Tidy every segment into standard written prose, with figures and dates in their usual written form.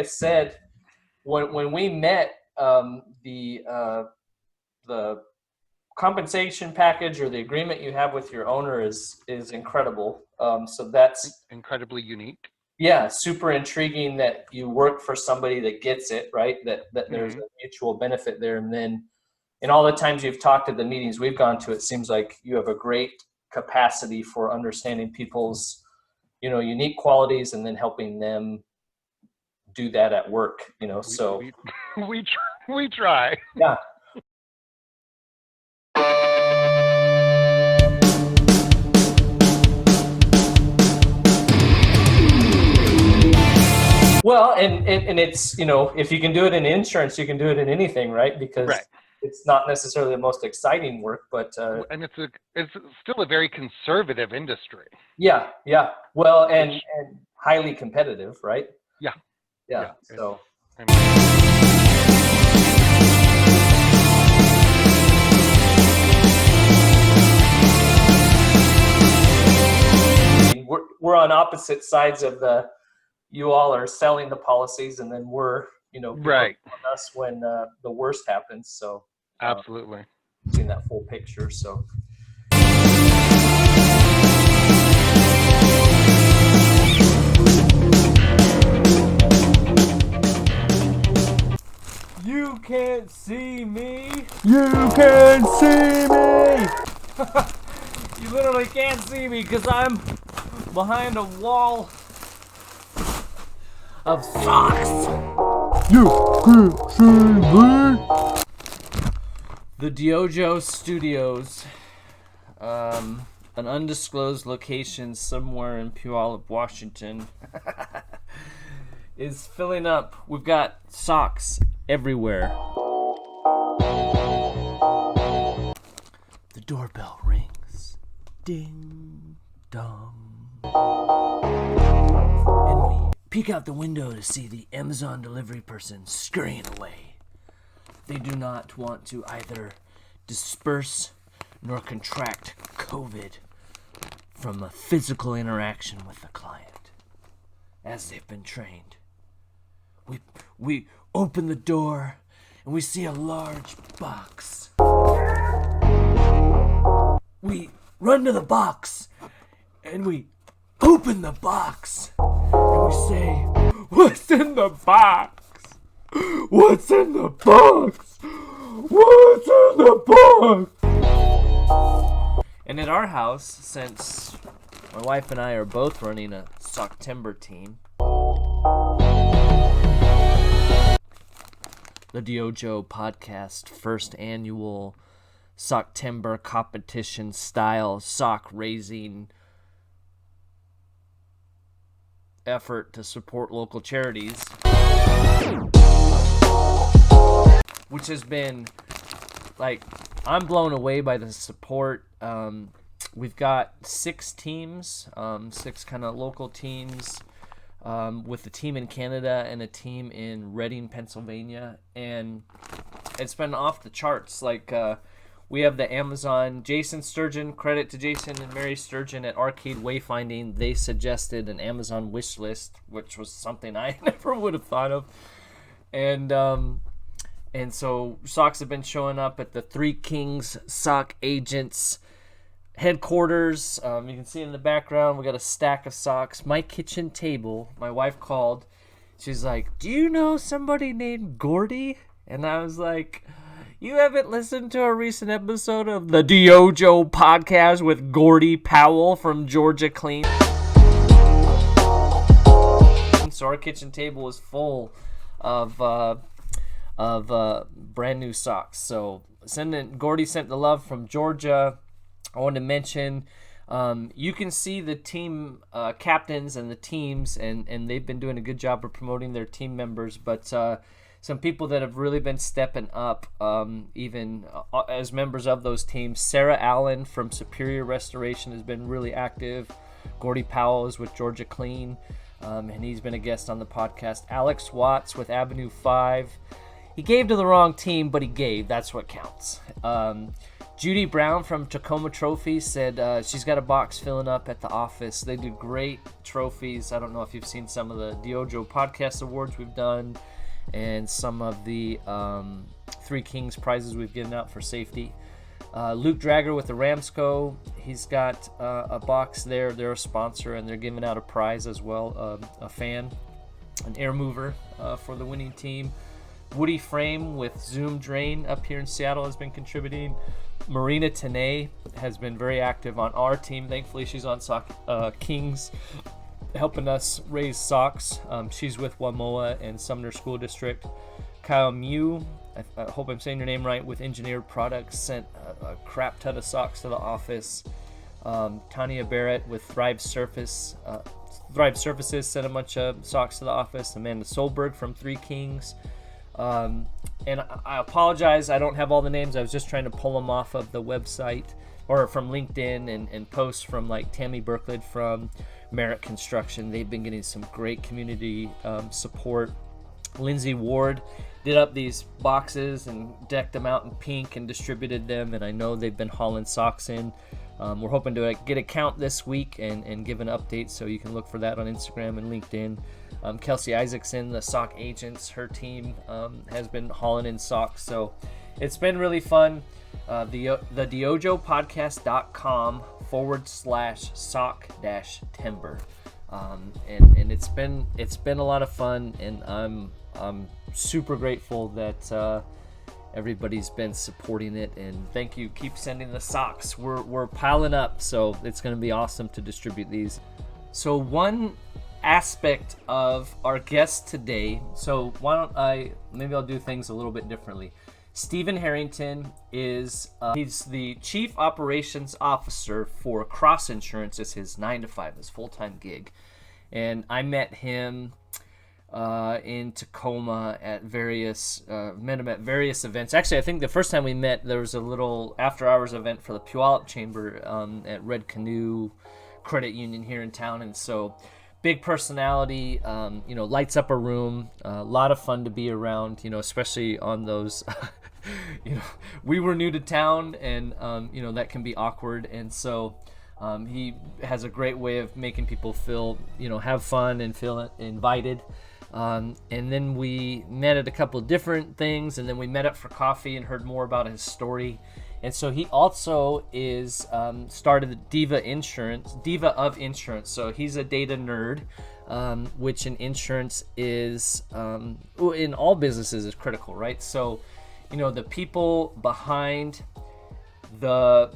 I said, when we met, the compensation package or the agreement you have with your owner is incredible. So that's incredibly unique. Yeah, super intriguing that you work for somebody that gets it, right? That there's a mutual benefit there. And then in all the times you've talked at the meetings we've gone to, it seems like you have a great capacity for understanding people's, unique qualities and then helping them do that at work, so. We try. Yeah. Well, and it's, if you can do it in insurance, you can do it in anything, right? Because it's not necessarily the most exciting work, but and it's still a very conservative industry. Yeah. Well, and highly competitive, right? Yeah. So. We're on opposite sides of you all are selling the policies, and then we're, right on us when the worst happens. So absolutely seeing that full picture. So. You can't see me. You can't see me. You literally can't see me because I'm behind a wall of socks. You can't see me. The DYOJO Studios, an undisclosed location somewhere in Puyallup, Washington, is filling up. We've got socks everywhere. The doorbell rings. Ding dong. And we peek out the window to see the Amazon delivery person scurrying away. They do not want to either disperse nor contract COVID from a physical interaction with the client, as they've been trained. We open the door and we see a large box. We run to the box and we open the box and we say, "What's in the box? What's in the box? What's in the box?" And at our house, since my wife and I are both running a Socktember team, the DYOJO podcast first annual Socktember competition style sock raising effort to support local charities, which has been I'm blown away by the support. We've got 6 teams, 6 kind of local teams, with a team in Canada and a team in Reading, Pennsylvania, and it's been off the charts. We have the Amazon, Jason Sturgeon, credit to Jason and Mary Sturgeon at Arcade Wayfinding. They suggested an Amazon wish list, which was something I never would have thought of. And so socks have been showing up at the Three Kings Sock Agents headquarters. You can see in the background, we got a stack of socks. My kitchen table, my wife called. She's like, "Do you know somebody named Gordy?" And I was like, "You haven't listened to a recent episode of the DYOJO podcast with Gordy Powell from Georgia Clean?" So our kitchen table is full of brand new socks. So Gordy sent the love from Georgia. I wanted to mention, you can see the team captains and the teams, and they've been doing a good job of promoting their team members, but some people that have really been stepping up, even as members of those teams. Sarah Allen from Superior Restoration has been really active. Gordy Powell is with Georgia Clean, and he's been a guest on the podcast. Alex Watts with Avenue 5. He gave to the wrong team, but he gave. That's what counts. Judy Brown from Tacoma Trophies said she's got a box filling up at the office. They do great trophies. I don't know if you've seen some of the DYOJO podcast awards we've done and some of the Three Kings prizes we've given out for safety. Luke Dragger with the Ramsco, he's got a box there. They're a sponsor, and they're giving out a prize as well, a fan, an air mover for the winning team. Woody Frame with Zoom Drain up here in Seattle has been contributing. Marina Tanay has been very active on our team. Thankfully, she's on Kings, helping us raise socks. She's with Wamoa and Sumner School District. Kyle Mew, I hope I'm saying your name right, with Engineered Products, sent a crap ton of socks to the office. Tanya Barrett with Thrive Surfaces sent a bunch of socks to the office. Amanda Solberg from Three Kings. And I apologize, I don't have all the names. I was just trying to pull them off of the website or from LinkedIn and posts from like Tammy Berklid from Merritt Construction. They've been getting some great community support. Lindsay Ward did up these boxes and decked them out in pink and distributed them, and I know they've been hauling socks in. We're hoping to get a count this week and give an update, so you can look for that on Instagram and LinkedIn. Kelsey Isaacson, the sock agents, her team has been hauling in socks, so it's been really fun. The DYOJOpodcast.com/sock-timber. And it's been a lot of fun, and I'm super grateful that everybody's been supporting it, and thank you. Keep sending the socks. We're piling up, so it's going to be awesome to distribute these. So one aspect of our guest today, so maybe I'll do things a little bit differently. Stephen Harrington is he's the Chief Operations Officer for Cross Insurance. It's his 9-to-5, his full-time gig. And I met him in Tacoma at met him at various events. Actually, I think the first time we met, there was a little after-hours event for the Puyallup Chamber at Red Canoe Credit Union here in town. And so, big personality, lights up a room, a lot of fun to be around, especially on those, we were new to town, and, that can be awkward. And so he has a great way of making people feel, have fun and feel invited. And then we met at a couple of different things, and then we met up for coffee and heard more about his story. And so he also is started the Diva of Insurance. So he's a data nerd, which in insurance is, in all businesses is critical, right? So, the people behind the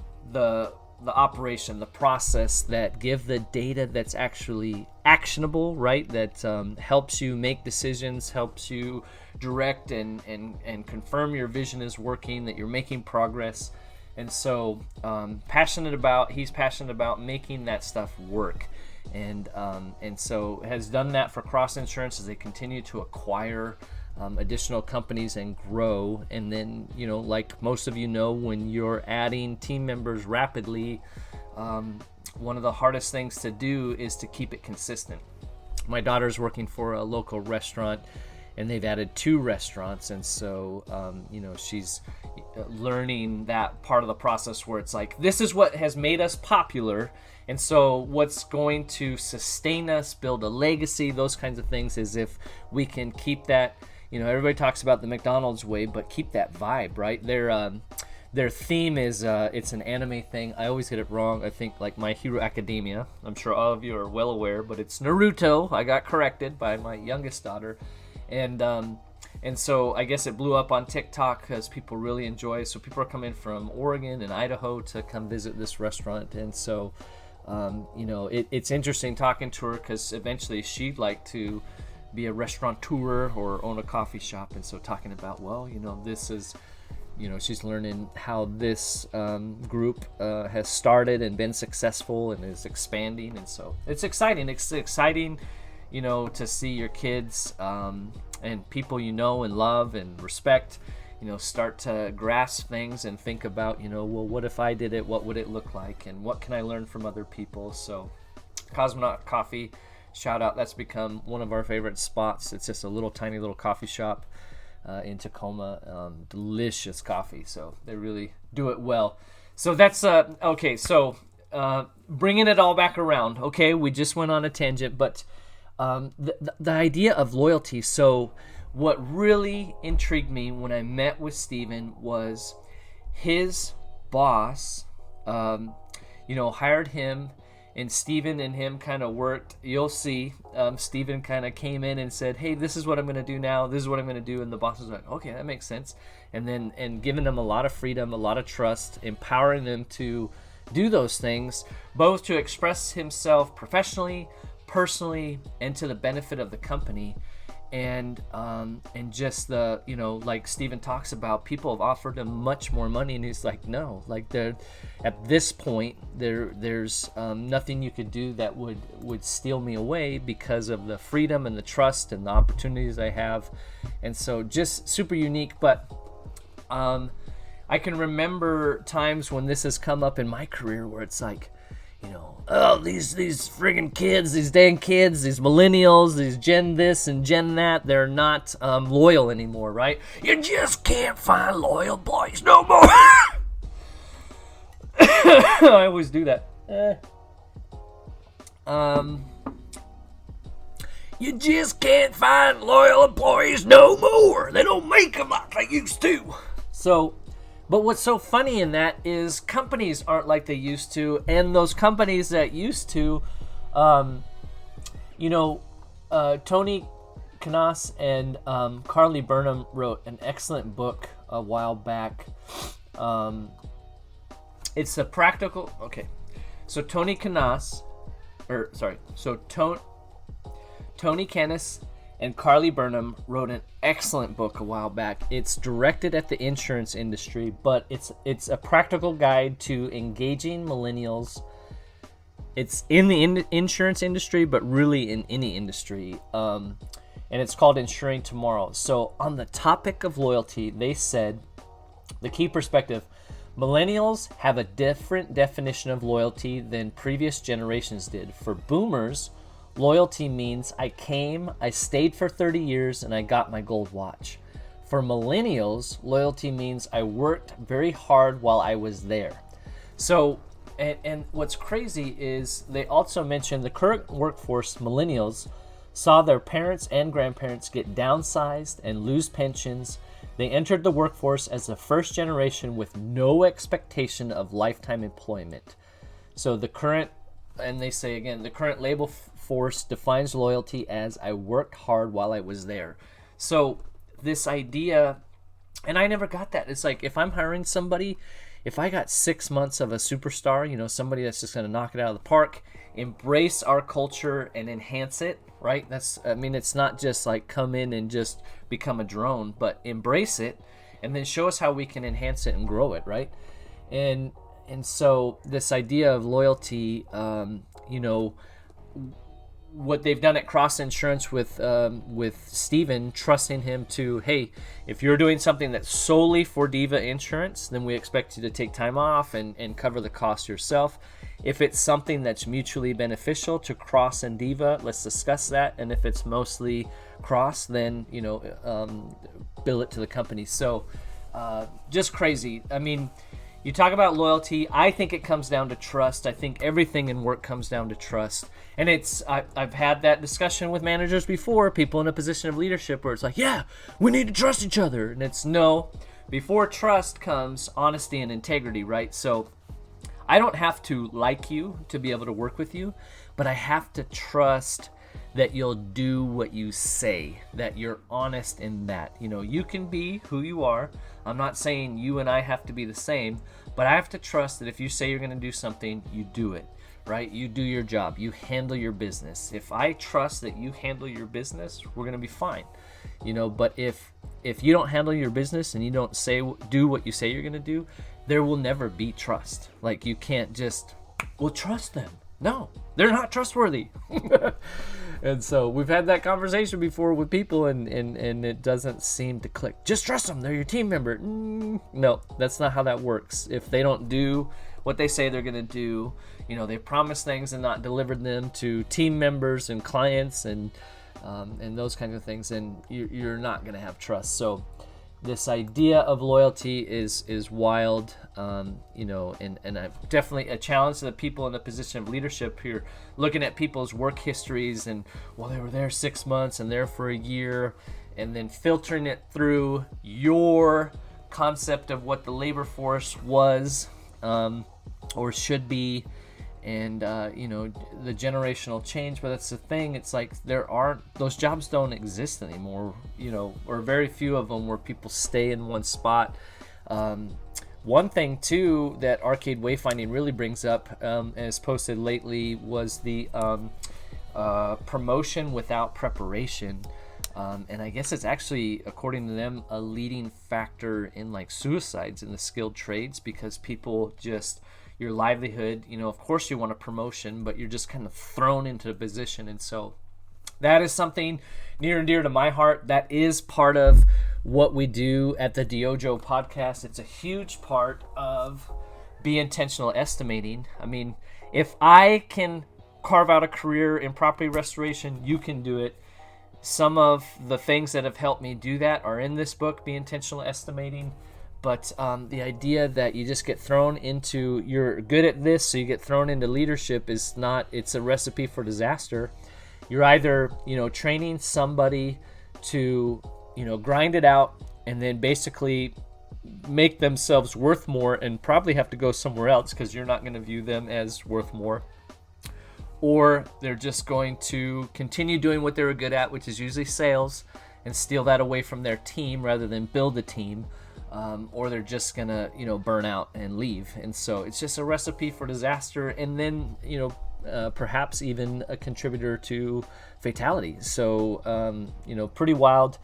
operation, the process that give the data that's actually actionable, right? That helps you make decisions, helps you direct and confirm your vision is working, that you're making progress. And so he's passionate about making that stuff work. And so has done that for Cross Insurance as they continue to acquire additional companies and grow. And then, like most of when you're adding team members rapidly, one of the hardest things to do is to keep it consistent. My daughter's working for a local restaurant, and they've added 2 restaurants, and so she's learning that part of the process where it's like, this is what has made us popular, and so what's going to sustain us, build a legacy, those kinds of things, is if we can keep that. Everybody talks about the McDonald's way, but keep that vibe, right? Their theme is it's an anime thing. I always get it wrong. I think like My Hero Academia. I'm sure all of you are well aware, but it's Naruto. I got corrected by my youngest daughter. And so I guess it blew up on TikTok because people really enjoy it. So people are coming from Oregon and Idaho to come visit this restaurant. And so, it's interesting talking to her because eventually she'd like to be a restaurateur or own a coffee shop. And so talking about, this is, she's learning how this group has started and been successful and is expanding. And so it's exciting. It's exciting, to see your kids and people and love and respect, start to grasp things and think about, what if I did it? What would it look like? And what can I learn from other people? So Cosmonaut Coffee, shout out. That's become one of our favorite spots. It's just a tiny little coffee shop in Tacoma. Delicious coffee. So they really do it well. So that's okay. So bringing it all back around. Okay, we just went on a tangent, but the idea of loyalty. So what really intrigued me when I met with Steven was his boss, hired him, and Steven and him kind of worked. You'll see, Steven kind of came in and said, hey, this is what I'm going to do now. This is what I'm going to do. And the boss was like, okay, that makes sense. And giving them a lot of freedom, a lot of trust, empowering them to do those things, both to express himself professionally, personally, and to the benefit of the company. And just the, like Steven talks about, people have offered him much more money, and he's like, no, like at this point there's nothing you could do that would steal me away because of the freedom and the trust and the opportunities I have. And so just super unique. But I can remember times when this has come up in my career where it's like, oh, these friggin' kids, these dang kids, these millennials, these Gen this and Gen that, they're not loyal anymore, right? You just can't find loyal boys no more. I always do that. You just can't find loyal employees no more. They don't make them like they used to. But what's so funny in that is companies aren't like they used to, and those companies that used to, Tony Knaus and Carly Burnham wrote an excellent book a while back. It's a practical. Okay, so Tony Canas and Carly Burnham wrote an excellent book a while back. It's directed at the insurance industry, but it's a practical guide to engaging millennials. It's in the insurance industry, but really in any industry. And it's called Insuring Tomorrow. So on the topic of loyalty, they said, the key perspective, millennials have a different definition of loyalty than previous generations did. For boomers, loyalty means I stayed for 30 years, and I got my gold watch. For millennials, loyalty means I worked very hard while I was there. So, and what's crazy is they also mentioned the current workforce, millennials, saw their parents and grandparents get downsized and lose pensions. They entered the workforce as the first generation with no expectation of lifetime employment. So the current, and they say again, the current labor force defines loyalty as I worked hard while I was there. So this idea, and I never got that. It's like, if I'm hiring somebody, if I got 6 months of a superstar, somebody that's just going to knock it out of the park, embrace our culture and enhance it, right? It's not just like come in and just become a drone, but embrace it and then show us how we can enhance it and grow it, right? And so this idea of loyalty, what they've done at Cross Insurance with Steven, trusting him to, hey, if you're doing something that's solely for Diva Insurance, then we expect you to take time off and cover the cost yourself. If it's something that's mutually beneficial to Cross and Diva, let's discuss that. And if it's mostly Cross, then, bill it to the company. So just crazy. You talk about loyalty. I think it comes down to trust. I think everything in work comes down to trust. And I've had that discussion with managers before, people in a position of leadership, where it's like, yeah, we need to trust each other. And it's no, before trust comes honesty and integrity, right? So I don't have to like you to be able to work with you, but I have to trust that you'll do what you say, that you're honest in that. You can be who you are. I'm not saying you and I have to be the same, but I have to trust that if you say you're going to do something, you do it, right? You do your job. You handle your business. If I trust that you handle your business, we're going to be fine. But if you don't handle your business and you don't do what you say you're going to do, there will never be trust. Like, you can't just, trust them. No, they're not trustworthy. And so we've had that conversation before with people, and it doesn't seem to click. Just trust them. They're your team member. No, that's not how that works. If they don't do what they say they're going to do, they promise things and not delivered them to team members and clients and those kinds of things, and you're not going to have trust. So this idea of loyalty is wild, you know, and definitely a challenge to the people in a position of leadership who are looking at people's work histories and, well, they were there 6 months and there for a year, and then filtering it through your concept of what the labor force was or should be, and you know, the generational change. But that's the thing, it's like those jobs don't exist anymore, you know, or very few of them where people stay in one spot. One thing too that Arcade Wayfinding really brings up, as posted lately, was the promotion without preparation. And I guess it's actually, according to them, a leading factor in like suicides in the skilled trades, because people just, your livelihood, you know, of course you want a promotion, but you're just kind of thrown into a position. And so that is something near and dear to my heart. That is part of what we do at the DYOJO podcast. It's a huge part of Be Intentional Estimating. I mean, if I can carve out a career in property restoration, you can do it. Some of the things that have helped me do that are in this book, Be Intentional Estimating. But the idea that you just get thrown into, you're good at this, so you get thrown into leadership is not, it's a recipe for disaster. You're either, you know, training somebody to, you know, grind it out and then basically make themselves worth more and probably have to go somewhere else because you're not going to view them as worth more. Or they're just going to continue doing what they were good at, which is usually sales, and steal that away from their team rather than build a team. Or they're just gonna, you know, burn out and leave. And so it's just a recipe for disaster, and then, you know, perhaps even a contributor to fatality. So, you know, pretty wild.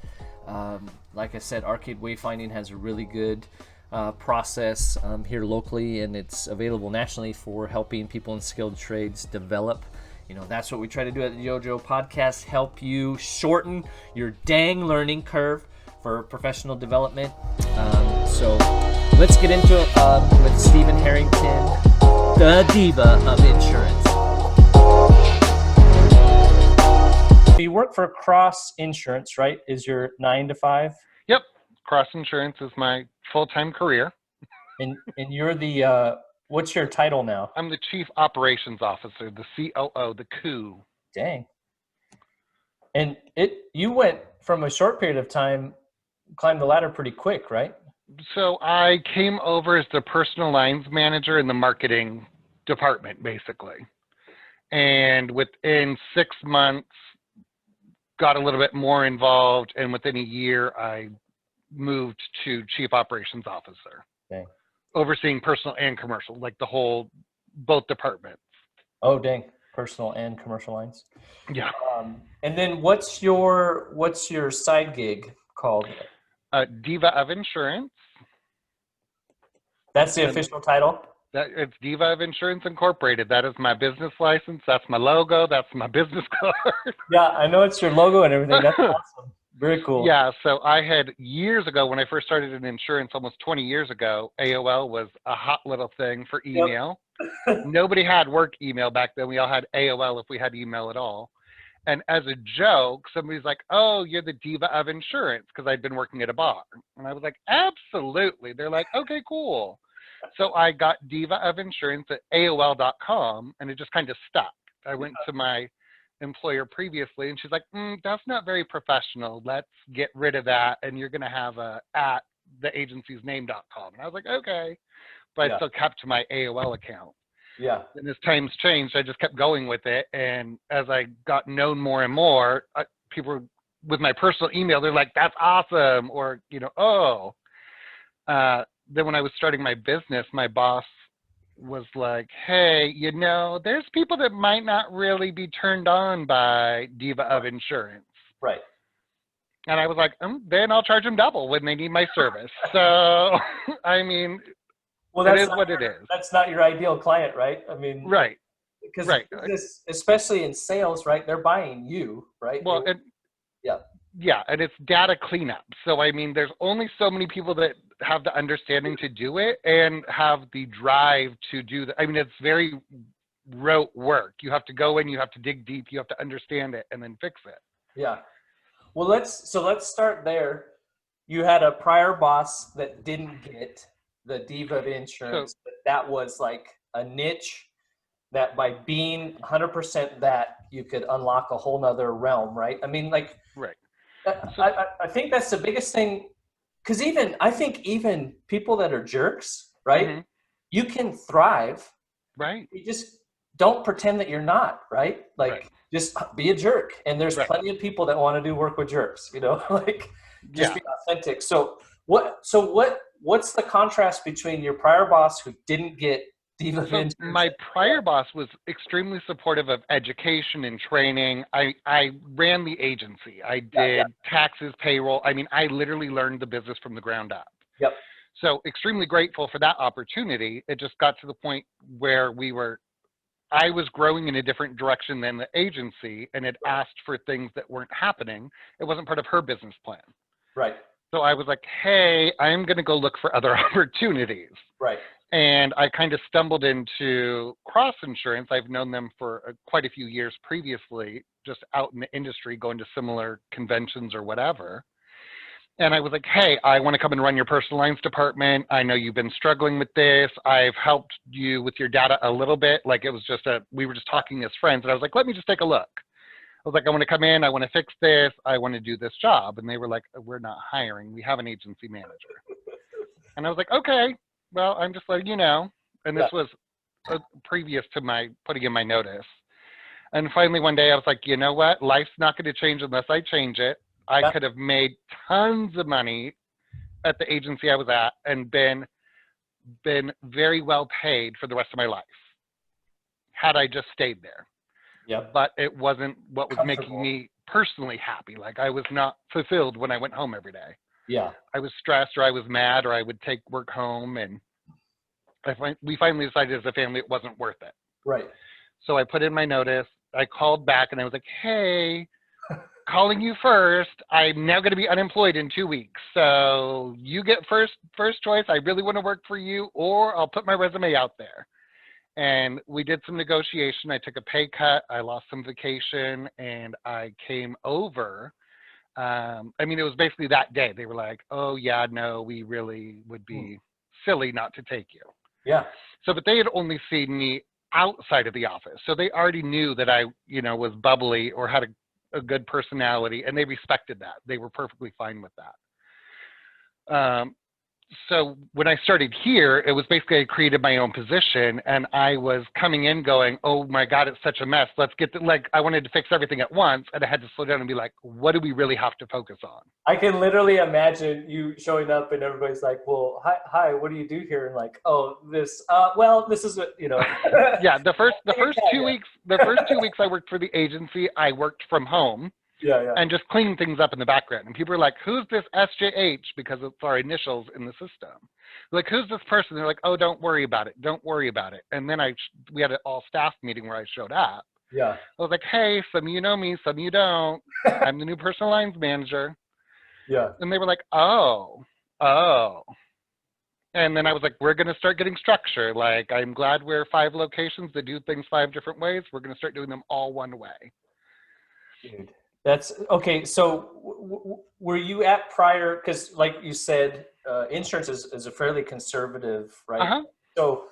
Like I said, Arcade Wayfinding has a really good process here locally, and it's available nationally for helping people in skilled trades develop. You know, that's what we try to do at the DYOJO podcast, help you shorten your dang learning curve for professional development. So let's get into it with Stephen Harrington, the Diva of insurance. You work for Cross Insurance, right? Is your 9 to 5? Yep. Cross Insurance is my full-time career. And you're the, what's your title now? I'm the Chief Operations Officer, the COO, the coup. Dang. And you went from a short period of time, climbed the ladder pretty quick, right? So I came over as the personal lines manager in the marketing department, basically. And within 6 months, got a little bit more involved. And within a year, I moved to Chief Operations Officer. Dang. Overseeing personal and commercial, like both departments. Oh, dang. Personal and commercial lines. Yeah. And then what's your side gig called? Diva of Insurance. That's the official title? It's Diva of Insurance Incorporated. That is my business license. That's my logo. That's my business card. Yeah, I know it's your logo and everything. That's awesome. Very cool. Yeah, so I had years ago, when I first started in insurance almost 20 years ago, AOL was a hot little thing for email. Yep. Nobody had work email back then. We all had AOL if we had email at all. And as a joke, somebody's like, oh, you're the Diva of Insurance, because I'd been working at a bar. And I was like, absolutely. They're like, okay, cool. So I got Diva of Insurance at AOL.com, and it just kind of stuck. I went to my employer previously, and she's like, that's not very professional. Let's get rid of that, and you're going to have at the agency's name.com. And I was like, okay. But I still kept my AOL account. Yeah. And as times changed, I just kept going with it. And as I got known more and more, people with my personal email, they're like, that's awesome. Or, you know, then when I was starting my business, my boss was like, hey, you know, there's people that might not really be turned on by Diva of Insurance. Right. And I was like, then I'll charge them double when they need my service. So, I mean, well, it is what it is. That's not your ideal client, right? I mean, right. Because especially in sales, right? They're buying you, right? Well, yeah, and it's data cleanup. So, I mean, there's only so many people that have the understanding to do it and have the drive to do that. I mean, it's very rote work. You have to go in, you have to dig deep, you have to understand it, and then fix it. Yeah. Well, let's start there. you had a prior boss that didn't get the Diva of So, insurance, but that was like a niche that by being 100% that you could unlock a whole nother realm, right? I mean, like, right. So, I think that's the biggest thing. Because I think even people that are jerks, right? mhm, You can thrive. right, You just don't pretend that you're not, right? right, Like, just be a jerk. And there's right. plenty of people that want to do work with jerks, like just Yeah. be authentic. So what's the contrast between your prior boss who didn't get Diva of So insurance? my prior boss was extremely supportive of education and training. I ran the agency. I did taxes, payroll. I mean, I literally learned the business from the ground up. Yep. So extremely grateful for that opportunity. It just got to the point where I was growing in a different direction than the agency and had asked for things that weren't happening. It wasn't part of her business plan. Right. So I was like, hey, I'm going to go look for other opportunities. Right. And I kind of stumbled into Cross Insurance. I've known them for quite a few years previously, just out in the industry, going to similar conventions or whatever. And I was like, hey, I want to come and run your personal lines department. I know you've been struggling with this. I've helped you with your data a little bit. Like, it was just we were just talking as friends. And I was like, let me just take a look. I was like, I want to come in. I want to fix this. I want to do this job. And they were like, we're not hiring. We have an agency manager. And I was like, okay, well, I'm just letting you know. And this was previous to my putting in my notice. And finally, one day I was like, you know what? Life's not going to change unless I change it. I could have made tons of money at the agency I was at and been very well paid for the rest of my life had I just stayed there. Yep. But it wasn't what was making me personally happy. Like, I was not fulfilled when I went home every day. Yeah. I was stressed, or I was mad, or I would take work home, and we finally decided as a family it wasn't worth it. Right. So I put in my notice. I called back and I was like, hey, calling you first. I'm now going to be unemployed in 2 weeks. So you get first choice. I really want to work for you, or I'll put my resume out there. And we did some negotiation. I took a pay cut. I lost some vacation, and I came over. I mean, it was basically that day. They were like, oh, yeah, no, we really would be silly not to take you. Yeah. So, but they had only seen me outside of the office. So they already knew that I, was bubbly or had a good personality, and they respected that. They were perfectly fine with that. So when I started here, it was basically I created my own position, and I was coming in going, oh my God, it's such a mess. Let's get I wanted to fix everything at once, and I had to slow down and be like, what do we really have to focus on? I can literally imagine you showing up and everybody's like, well, hi, what do you do here? And like, oh, this, well, this is what, Yeah, the first 2 weeks, I worked for the agency. I worked from home. Yeah. And just cleaning things up in the background. And people were like, who's this SJH? Because it's our initials in the system. Like, who's this person? They're like, oh, don't worry about it. Don't worry about it. And then we had an all staff meeting where I showed up. Yeah. I was like, hey, some of you know me, some of you don't. I'm the new personal lines manager. Yeah. And they were like, oh. And then I was like, we're going to start getting structure. Like, I'm glad we're 5 locations that do things 5 different ways. We're going to start doing them all one way. Dude. That's okay. So were you at prior, because like you said, insurance is a fairly conservative, right? Uh-huh. So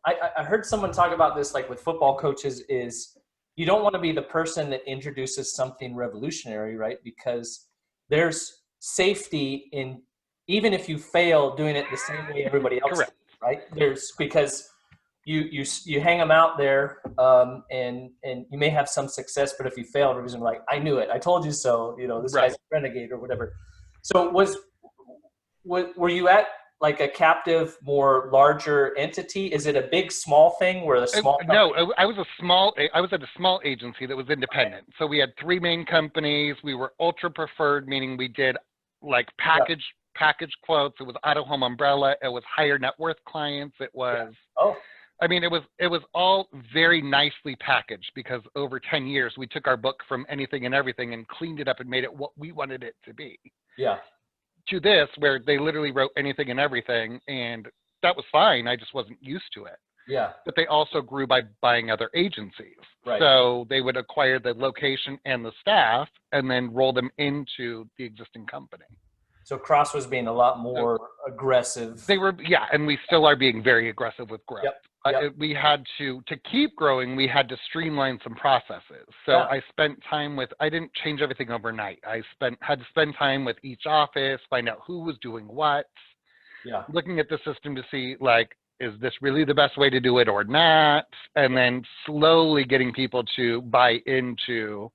I heard someone talk about this, like with football coaches, is you don't want to be the person that introduces something revolutionary, right? Because there's safety in, even if you fail, doing it the same way everybody else Correct. does, right? Because you hang them out there, and you may have some success, but if you fail, everybody's gonna be like, I knew it, I told you so. This Right. guy's a renegade or whatever. So were you at like a captive, more larger entity? Is it a big small thing where the small? No, I was at a small agency that was independent. So we had 3 main companies. We were ultra preferred, meaning we did like package quotes. It was auto home umbrella. It was higher net worth clients. It was. Yeah. Oh. I mean, it was all very nicely packaged, because over 10 years, we took our book from anything and everything and cleaned it up and made it what we wanted it to be. Yeah. To this, where they literally wrote anything and everything, and that was fine. I just wasn't used to it. Yeah. but they also grew by buying other agencies. Right. So they would acquire the location and the staff and then roll them into the existing company. So Cross was being a lot more aggressive. They were, yeah, and we still are being very aggressive with growth. Yep. We had to keep growing, we had to streamline some processes. So Yeah. I spent time with, I didn't change everything overnight. Had to spend time with each office, find out who was doing what, Yeah. looking at the system to see, like, is this really the best way to do it or not? And then slowly getting people to buy into,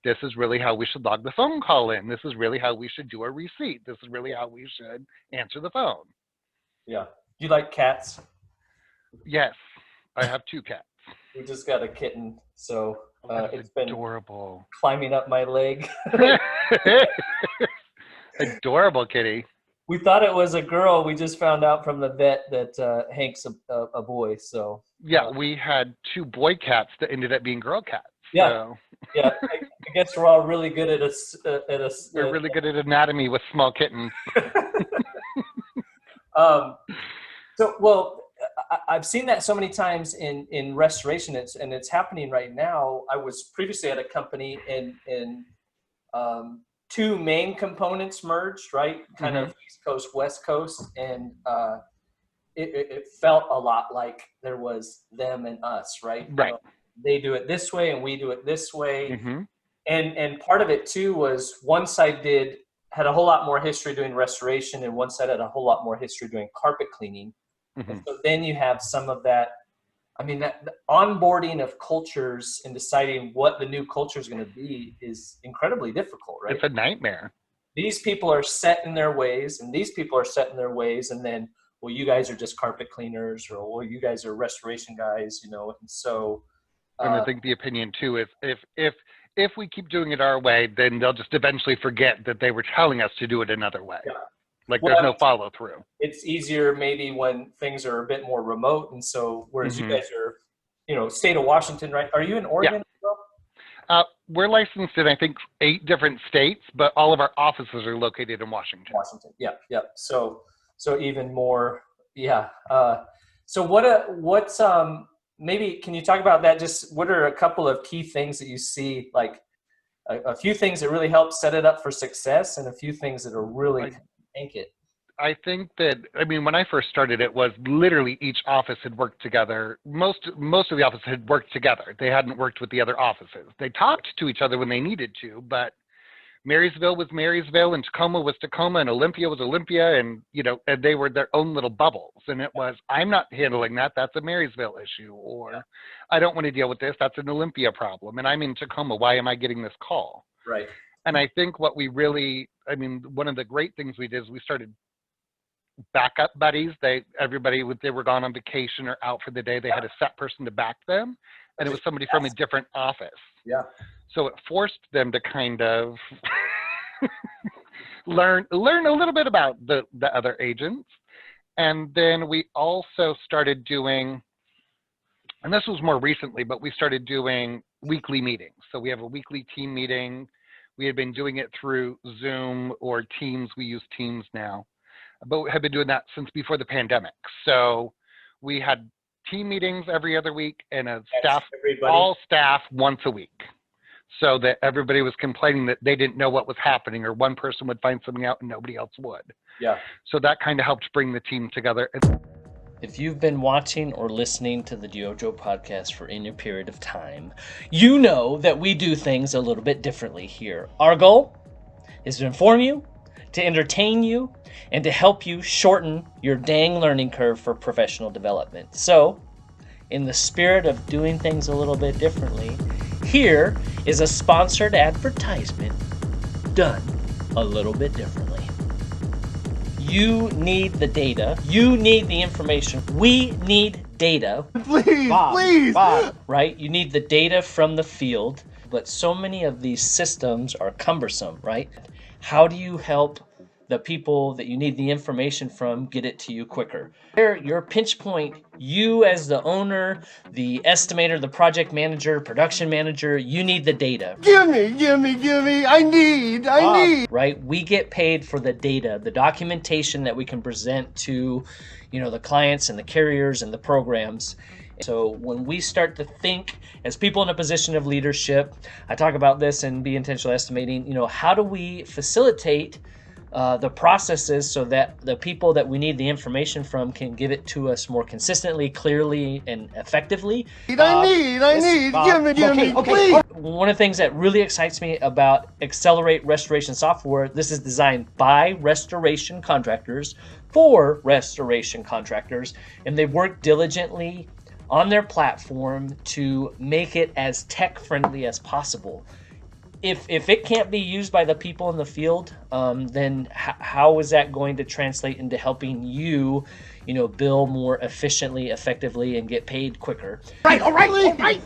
this is really how we should log the phone call in. This is really how we should do a receipt. This is really how we should answer the phone. Yeah. Do you like cats? Yes, I have 2 cats. We just got a kitten, so it's been adorable. climbing up my leg. Adorable kitty. We thought it was a girl. We just found out from the vet that Hank's a boy. So yeah, we had 2 boy cats that ended up being girl cats. Yeah. So. Yeah, I guess we're all really good at We're really good at anatomy with small kittens. So, well, I've seen that so many times in restoration, and it's happening right now. I was previously at a company and 2 main components merged, right? Kind of East Coast, West Coast, and it felt a lot like there was them and us, right? Right. They do it this way and we do it this way. Mm-hmm. And part of it too was one side had a whole lot more history doing restoration, and one side had a whole lot more history doing carpet cleaning. Mm-hmm. And so then you have some of that. I mean, that the onboarding of cultures and deciding what the new culture is going to be is incredibly difficult, right? It's a nightmare. These people are set in their ways, and these people are set in their ways, and then, well, you guys are just carpet cleaners, or well, you guys are restoration guys, you know. And so, and I think the opinion too is if we keep doing it our way, then they'll just eventually forget that they were telling us to do it another way. Yeah. Like there's no follow through. It's easier maybe when things are a bit more remote, and so whereas you guys are, you know, state of Washington, right? Are you in Oregon as well? We're licensed in I think 8 different states, but all of our offices are located in Washington. Yeah. So even more, yeah. So what's maybe can you talk about that? Just what are a couple of key things that you see, like a few things that really help set it up for success, and a few things that are really tank it? I think that, I mean, when I first started, it was literally each office had worked together. Most of the offices had worked together. They hadn't worked with the other offices. They talked to each other when they needed to, but Marysville was Marysville, and Tacoma was Tacoma, and Olympia was Olympia, and, you know, and they were their own little bubbles. And it was, I'm not handling that. That's a Marysville issue. Or I don't want to deal with this. That's an Olympia problem. And I'm in Tacoma. Why am I getting this call? Right. And I think what we really, I mean, one of the great things we did is we started backup buddies. They were gone on vacation or out for the day. They had a set person to back them, and it was somebody from a different office. Yeah. So it forced them to kind of learn a little bit about the other agents. And then we also started doing, and this was more recently, but we started doing weekly meetings. So we have a weekly team meeting. We had been doing it through Zoom or Teams. We use Teams now, but we have been doing that since before the pandemic. So we had team meetings every other week, and all staff once a week, so that everybody was complaining that they didn't know what was happening, or one person would find something out and nobody else would. Yeah. So that kind of helped bring the team together. If you've been watching or listening to the DYOJO podcast for any period of time, you know that we do things a little bit differently here. Our goal is to inform you, to entertain you, and to help you shorten your dang learning curve for professional development. So, in the spirit of doing things a little bit differently, here is a sponsored advertisement done a little bit differently. You need the data. You need the information. We need data. Please, please. Right? You need the data from the field, but so many of these systems are cumbersome, right? How do you help the people that you need the information from get it to you quicker. Your pinch point, you as the owner, the estimator, the project manager, production manager, you need the data. Gimme, I need. Right? We get paid for the data, the documentation that we can present to, the clients and the carriers and the programs. So when we start to think as people in a position of leadership, I talk about this in Be Intentional Estimating, how do we facilitate the processes so that the people that we need the information from can give it to us more consistently, clearly, and effectively. I need. Gimme, please. One of the things that really excites me about Accelerate Restoration Software, this is designed by restoration contractors for restoration contractors, and they work diligently on their platform to make it as tech friendly as possible. If it can't be used by the people in the field, then how is that going to translate into helping you, bill more efficiently, effectively, and get paid quicker? All right.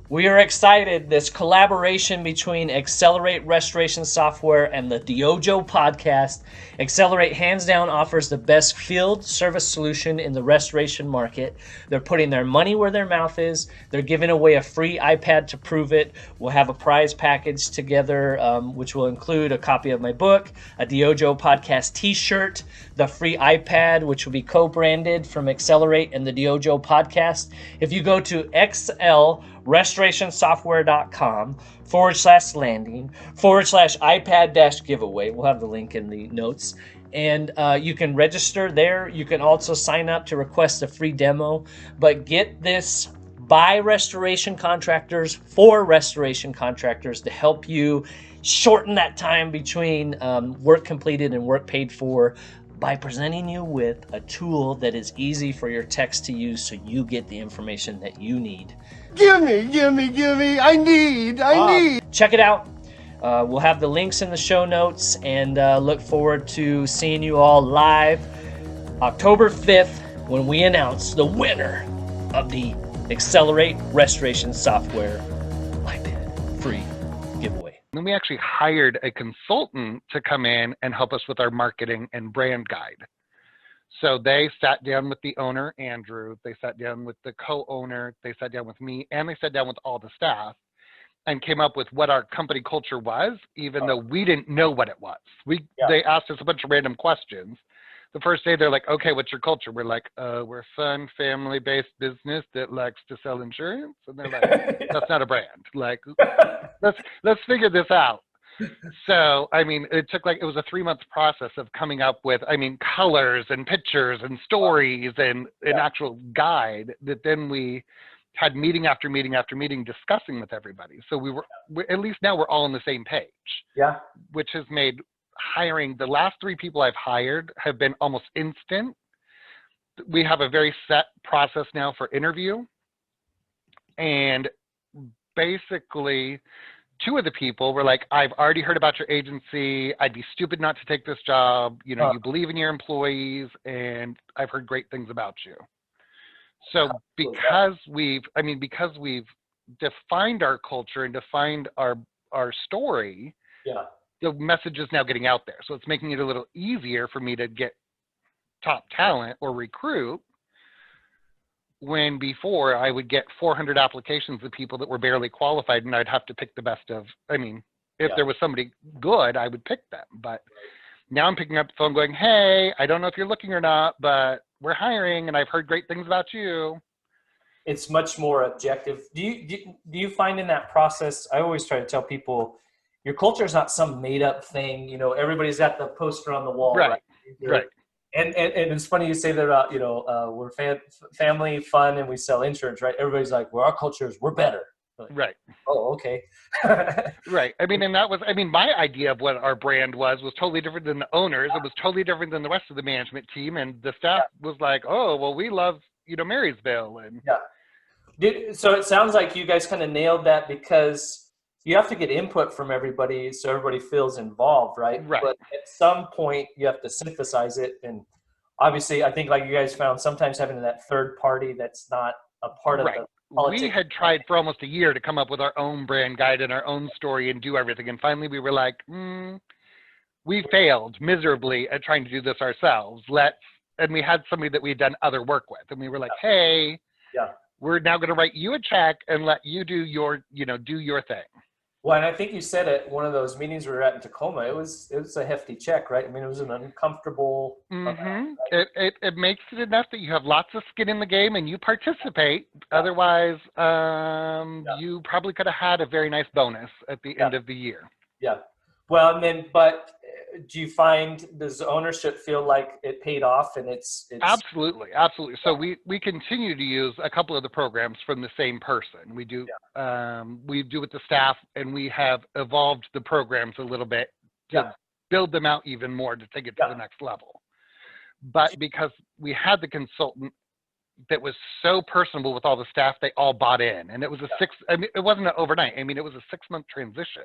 We are excited. This collaboration between Accelerate Restoration Software and the DYOJO podcast. Accelerate hands down offers the best field service solution in the restoration market. They're putting their money where their mouth is. They're giving away a free iPad to prove it. We'll have a prize package together, which will include a copy of my book, a DYOJO podcast t-shirt, the free iPad, which will be co-branded from Accelerate and the DYOJO podcast. If you go to xlrestorationsoftware.com/landing/iPad-giveaway. We'll have the link in the notes. And you can register there. You can also sign up to request a free demo. But get this by restoration contractors for restoration contractors to help you shorten that time between work completed and work paid for, by presenting you with a tool that is easy for your techs to use so you get the information that you need. Gimme, I need. Check it out. We'll have the links in the show notes, and look forward to seeing you all live October 5th when we announce the winner of the Accelerate Restoration Software iPad free giveaway. Then we actually hired a consultant to come in and help us with our marketing and brand guide. So they sat down with the owner, Andrew, they sat down with the co-owner, they sat down with me, and they sat down with all the staff and came up with what our company culture was, even though we didn't know what it was. They asked us a bunch of random questions. The first day they're like, okay, what's your culture? We're like, we're a fun, family-based business that likes to sell insurance. And they're like, that's not a brand. Like, let's figure this out. So, it took it was a 3-month process of coming up with, colors and pictures and stories and an actual guide that then we had meeting after meeting after meeting discussing with everybody. So we're at least now we're all on the same page. Yeah. Which has made hiring, the last 3 people I've hired have been almost instant. We have a very set process now for interview. And basically 2 of the people were like, I've already heard about your agency. I'd be stupid not to take this job. You believe in your employees, and I've heard great things about you. So because we've defined our culture and defined our story, the message is now getting out there. So it's making it a little easier for me to get top talent or recruit, when before I would get 400 applications of people that were barely qualified, and I'd have to pick the best of, if there was somebody good, I would pick them. But now I'm picking up the phone going, hey, I don't know if you're looking or not, but we're hiring and I've heard great things about you. It's much more objective. Do you find in that process, I always try to tell people, your culture is not some made up thing. Everybody's got the poster on the wall. Right. And it's funny you say that about, we're family, fun, and we sell insurance, right? Everybody's like, well, our culture is, we're better. Like, right. Oh, okay. Right. And that was, my idea of what our brand was totally different than the owners. It was totally different than the rest of the management team. And the staff was like, oh, well, we love, Marysville. And so it sounds like you guys kind of nailed that, because you have to get input from everybody so everybody feels involved, right? Right. But at some point you have to synthesize it. And obviously I think, like you guys found, sometimes having that third party that's not a part of the politics. We had tried for almost a year to come up with our own brand guide and our own story and do everything. And finally we were like, we failed miserably at trying to do this ourselves. And we had somebody that we'd done other work with, and we were like, hey, we're now going to write you a check and let you do your thing. Well, and I think you said at one of those meetings we were at in Tacoma, it was a hefty check, right? I mean, it was an uncomfortable amount, right? It makes it enough that you have lots of skin in the game and you participate. Otherwise, you probably could have had a very nice bonus at the end of the year. Yeah. Well, and then, but do you find, does ownership feel like it paid off and it's Absolutely. So we continue to use a couple of the programs from the same person. We do with the staff, and we have evolved the programs a little bit to build them out even more to take it to the next level. But because we had the consultant that was so personable with all the staff, they all bought in, and it was it wasn't an overnight. I mean, it was a 6-month transition.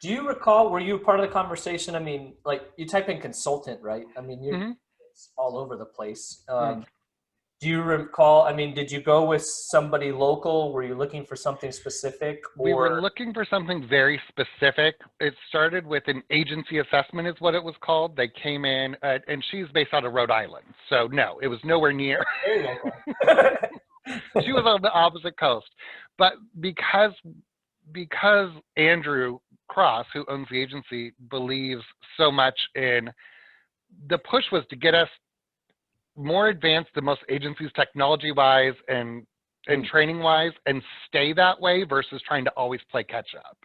Do you recall, were you part of the conversation? I mean, like you type in consultant, right? I mean, it's all over the place. Do you recall, I mean, did you go with somebody local? Were you looking for something specific? We were looking for something very specific. It started with an agency assessment is what it was called. They came in, and she's based out of Rhode Island. So no, it was nowhere near. Very local. She was on the opposite coast. But because Andrew Cross, who owns the agency, believes so much in, the push was to get us more advanced than most agencies technology wise and training wise, and stay that way versus trying to always play catch up.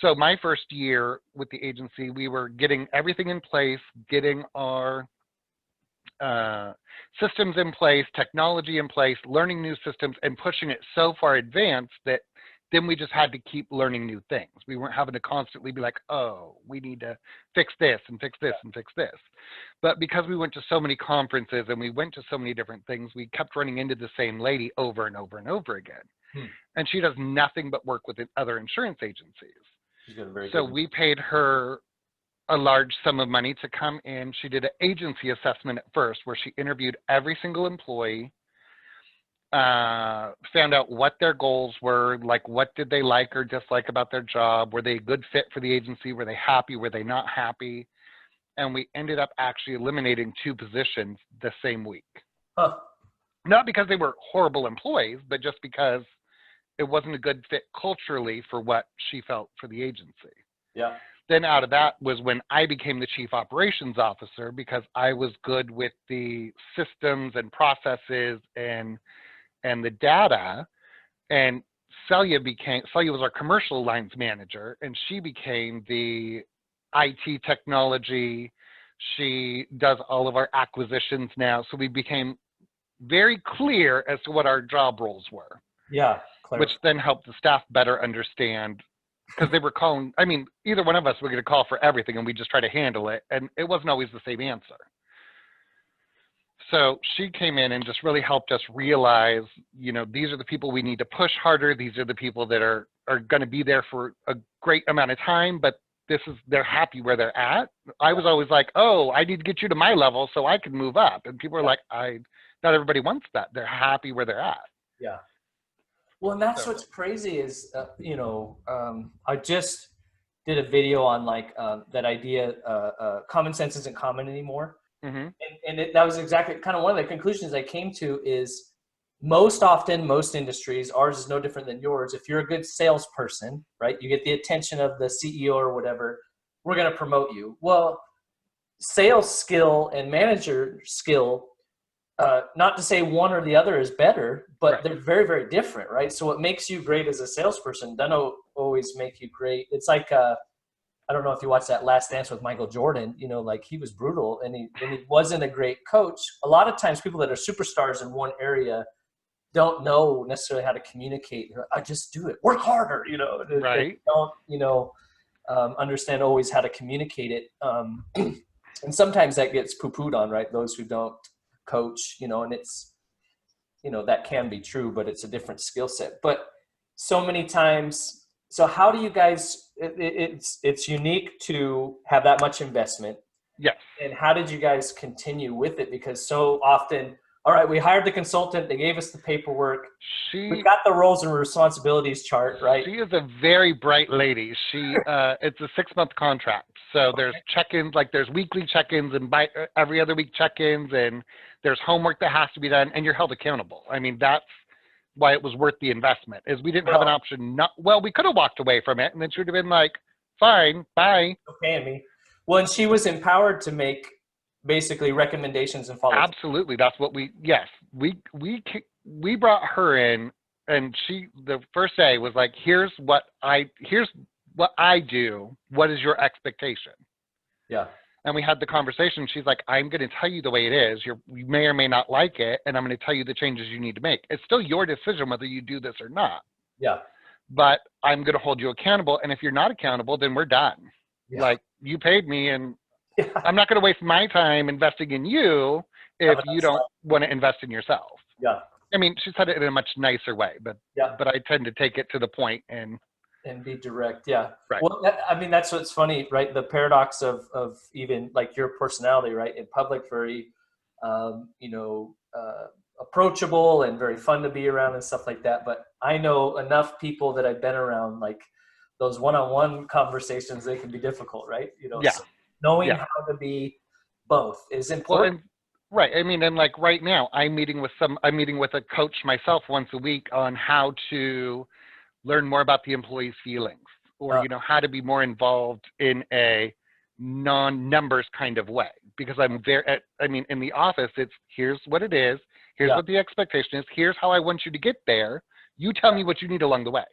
So my first year with the agency, we were getting everything in place, getting our systems in place, technology in place, learning new systems, and pushing it so far advanced that then we just had to keep learning new things. We weren't having to constantly be like, oh, we need to fix this and fix this and fix this. But because we went to so many conferences and we went to so many different things, we kept running into the same lady over and over and over again. And she does nothing but work with other insurance agencies. So we paid her a large sum of money to come in. She did an agency assessment at first where she interviewed every single employee, found out what their goals were, like what did they like or dislike about their job, were they a good fit for the agency, were they happy, were they not happy, and we ended up actually eliminating 2 positions the same week. Not because they were horrible employees, but just because it wasn't a good fit culturally for what she felt for the agency. Then out of that was when I became the chief operations officer, because I was good with the systems and processes and the data, and Celia was our commercial lines manager, and she became the IT technology. She does all of our acquisitions now. So we became very clear as to what our job roles were. Which then helped the staff better understand, because they were calling, I mean, either one of us were going to call for everything and we just try to handle it. And it wasn't always the same answer. So she came in and just really helped us realize, these are the people we need to push harder. These are the people that are going to be there for a great amount of time, but they're happy where they're at. I was always like, oh, I need to get you to my level so I can move up. And people are like, not everybody wants that. They're happy where they're at. Well, and that's what's crazy is, I just did a video on like that idea, common sense isn't common anymore. And that was exactly kind of one of the conclusions I came to is most often, most industries, ours is no different than yours. If you're a good salesperson, right, you get the attention of the CEO or whatever, we're going to promote you. Well, sales skill and manager skill, not to say one or the other is better, but they're very, very different, right? So what makes you great as a salesperson doesn't always make you great. It's like, I don't know if you watched that Last Dance with Michael Jordan, like he was brutal and he wasn't a great coach. A lot of times people that are superstars in one area don't know necessarily how to communicate. I just do it, work harder, They don't, understand always how to communicate it. And sometimes that gets poo-pooed on, right? Those who don't coach, and it's, that can be true, but it's a different skill set. But so many times, so how do you guys, it's unique to have that much investment. Yes. And how did you guys continue with it? Because so often all right, we hired the consultant. They gave us the paperwork. She We've got the roles and responsibilities chart, right? She is a very bright lady. It's a 6-month contract. So there's check-ins, like there's weekly check-ins and every other week check-ins, and there's homework that has to be done, and you're held accountable. I mean, that's why it was worth the investment, is we didn't have an option. We could have walked away from it, and then she would have been like, fine, bye. Okay, me. Well, and she was empowered to make basically recommendations and follow. Absolutely. That's what we brought her in, and the first day was like, here's what I do. What is your expectation? Yeah. And we had the conversation. She's like, I'm going to tell you the way it is. You may or may not like it, and I'm going to tell you the changes you need to make. It's still your decision whether you do this or not. Yeah. But I'm going to hold you accountable, and if you're not accountable, then we're done. Yeah. Like, you paid me, and I'm not going to waste my time investing in you if you don't want to invest in yourself. Yeah. I mean, she said it in a much nicer way, but I tend to take it to the point and be direct. Yeah. Right. Well, that's what's funny, right? The paradox of even like your personality, right? In public, very, approachable and very fun to be around and stuff like that. But I know enough people that I've been around, like those one-on-one conversations, they can be difficult, right? So knowing how to be both is important. Well, right. I mean, and like right now, I'm meeting with a coach myself once a week on how to learn more about the employee's feelings, or how to be more involved in a non-numbers kind of way. Because in the office, it's here's what it is, here's what the expectation is, here's how I want you to get there. You tell me what you need along the way.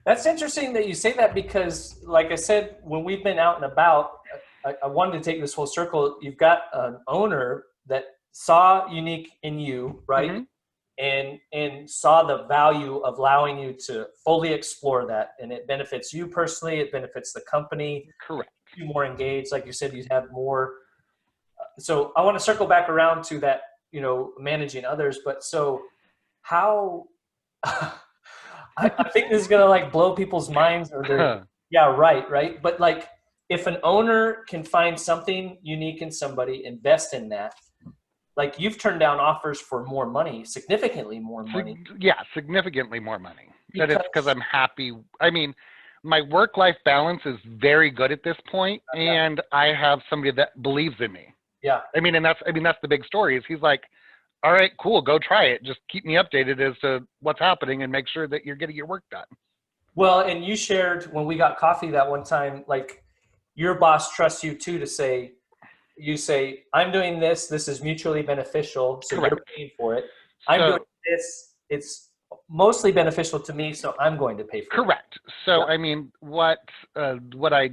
That's interesting that you say that, because like I said, when we've been out and about, I wanted to take this full circle. You've got an owner that saw unique in you, right? Mm-hmm. And saw the value of allowing you to fully explore that. And it benefits you personally. It benefits the company. Correct. You're more engaged. Like you said, you have more. So I want to circle back around to that, managing others. But so how, I think this is going to like blow people's minds, or they're, right. But like, if an owner can find something unique in somebody, invest in that. Like, you've turned down offers for more money, significantly more money. Yeah, significantly more money. But it's because I'm happy. I mean, my work-life balance is very good at this point, and I have somebody that believes in me. Yeah. And that's the big story. Is he's like, all right, cool, go try it. Just keep me updated as to what's happening and make sure that you're getting your work done. Well, and you shared when we got coffee that one time, like, your boss trusts you too to say. You say, I'm doing this. This is mutually beneficial. So Correct. You're paying for it. I'm doing this. It's mostly beneficial to me. So I'm going to pay for it. Correct. So, I mean, what my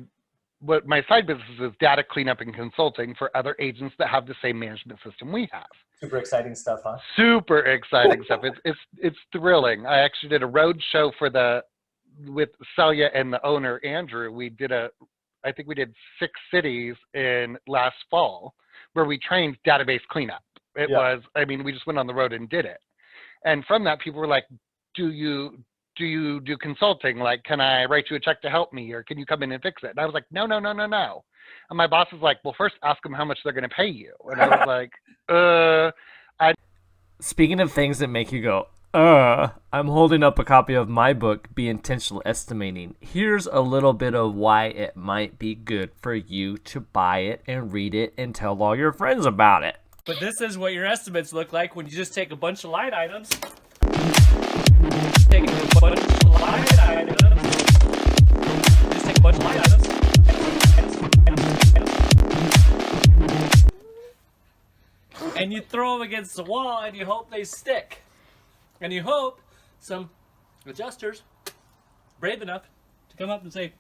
side business is data cleanup and consulting for other agents that have the same management system we have. Super exciting stuff, huh? Super exciting stuff. It's thrilling. I actually did a road show with Celia and the owner, Andrew. I think we did 6 cities in last fall where we trained database cleanup. We just went on the road and did it. And from that, people were like, do you do consulting? Like, can I write you a check to help me, or can you come in and fix it? And I was like, no. And my boss was like, well, first ask them how much they're going to pay you. And I was like, Speaking of things that make you go, I'm holding up a copy of my book, Be Intentional Estimating. Here's a little bit of why it might be good for you to buy it and read it and tell all your friends about it. But this is what your estimates look like when you just take a bunch of line items. Just take a bunch of line items. And you throw them against the wall and you hope they stick. And you hope some adjusters brave enough to come up and say,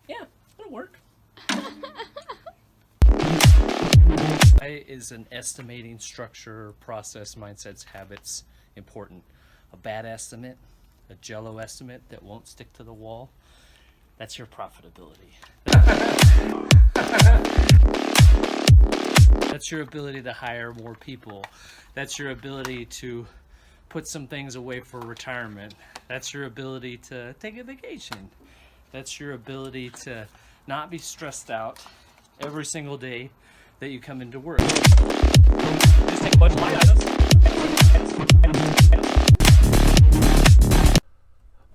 yeah, it'll work. Why is an estimating structure, process, mindsets, habits important? A bad estimate, a jello estimate that won't stick to the wall, that's your profitability. That's your ability to hire more people. That's your ability to put some things away for retirement. That's your ability to take a vacation. That's your ability to not be stressed out every single day that you come into work. Just take a bunch of line items.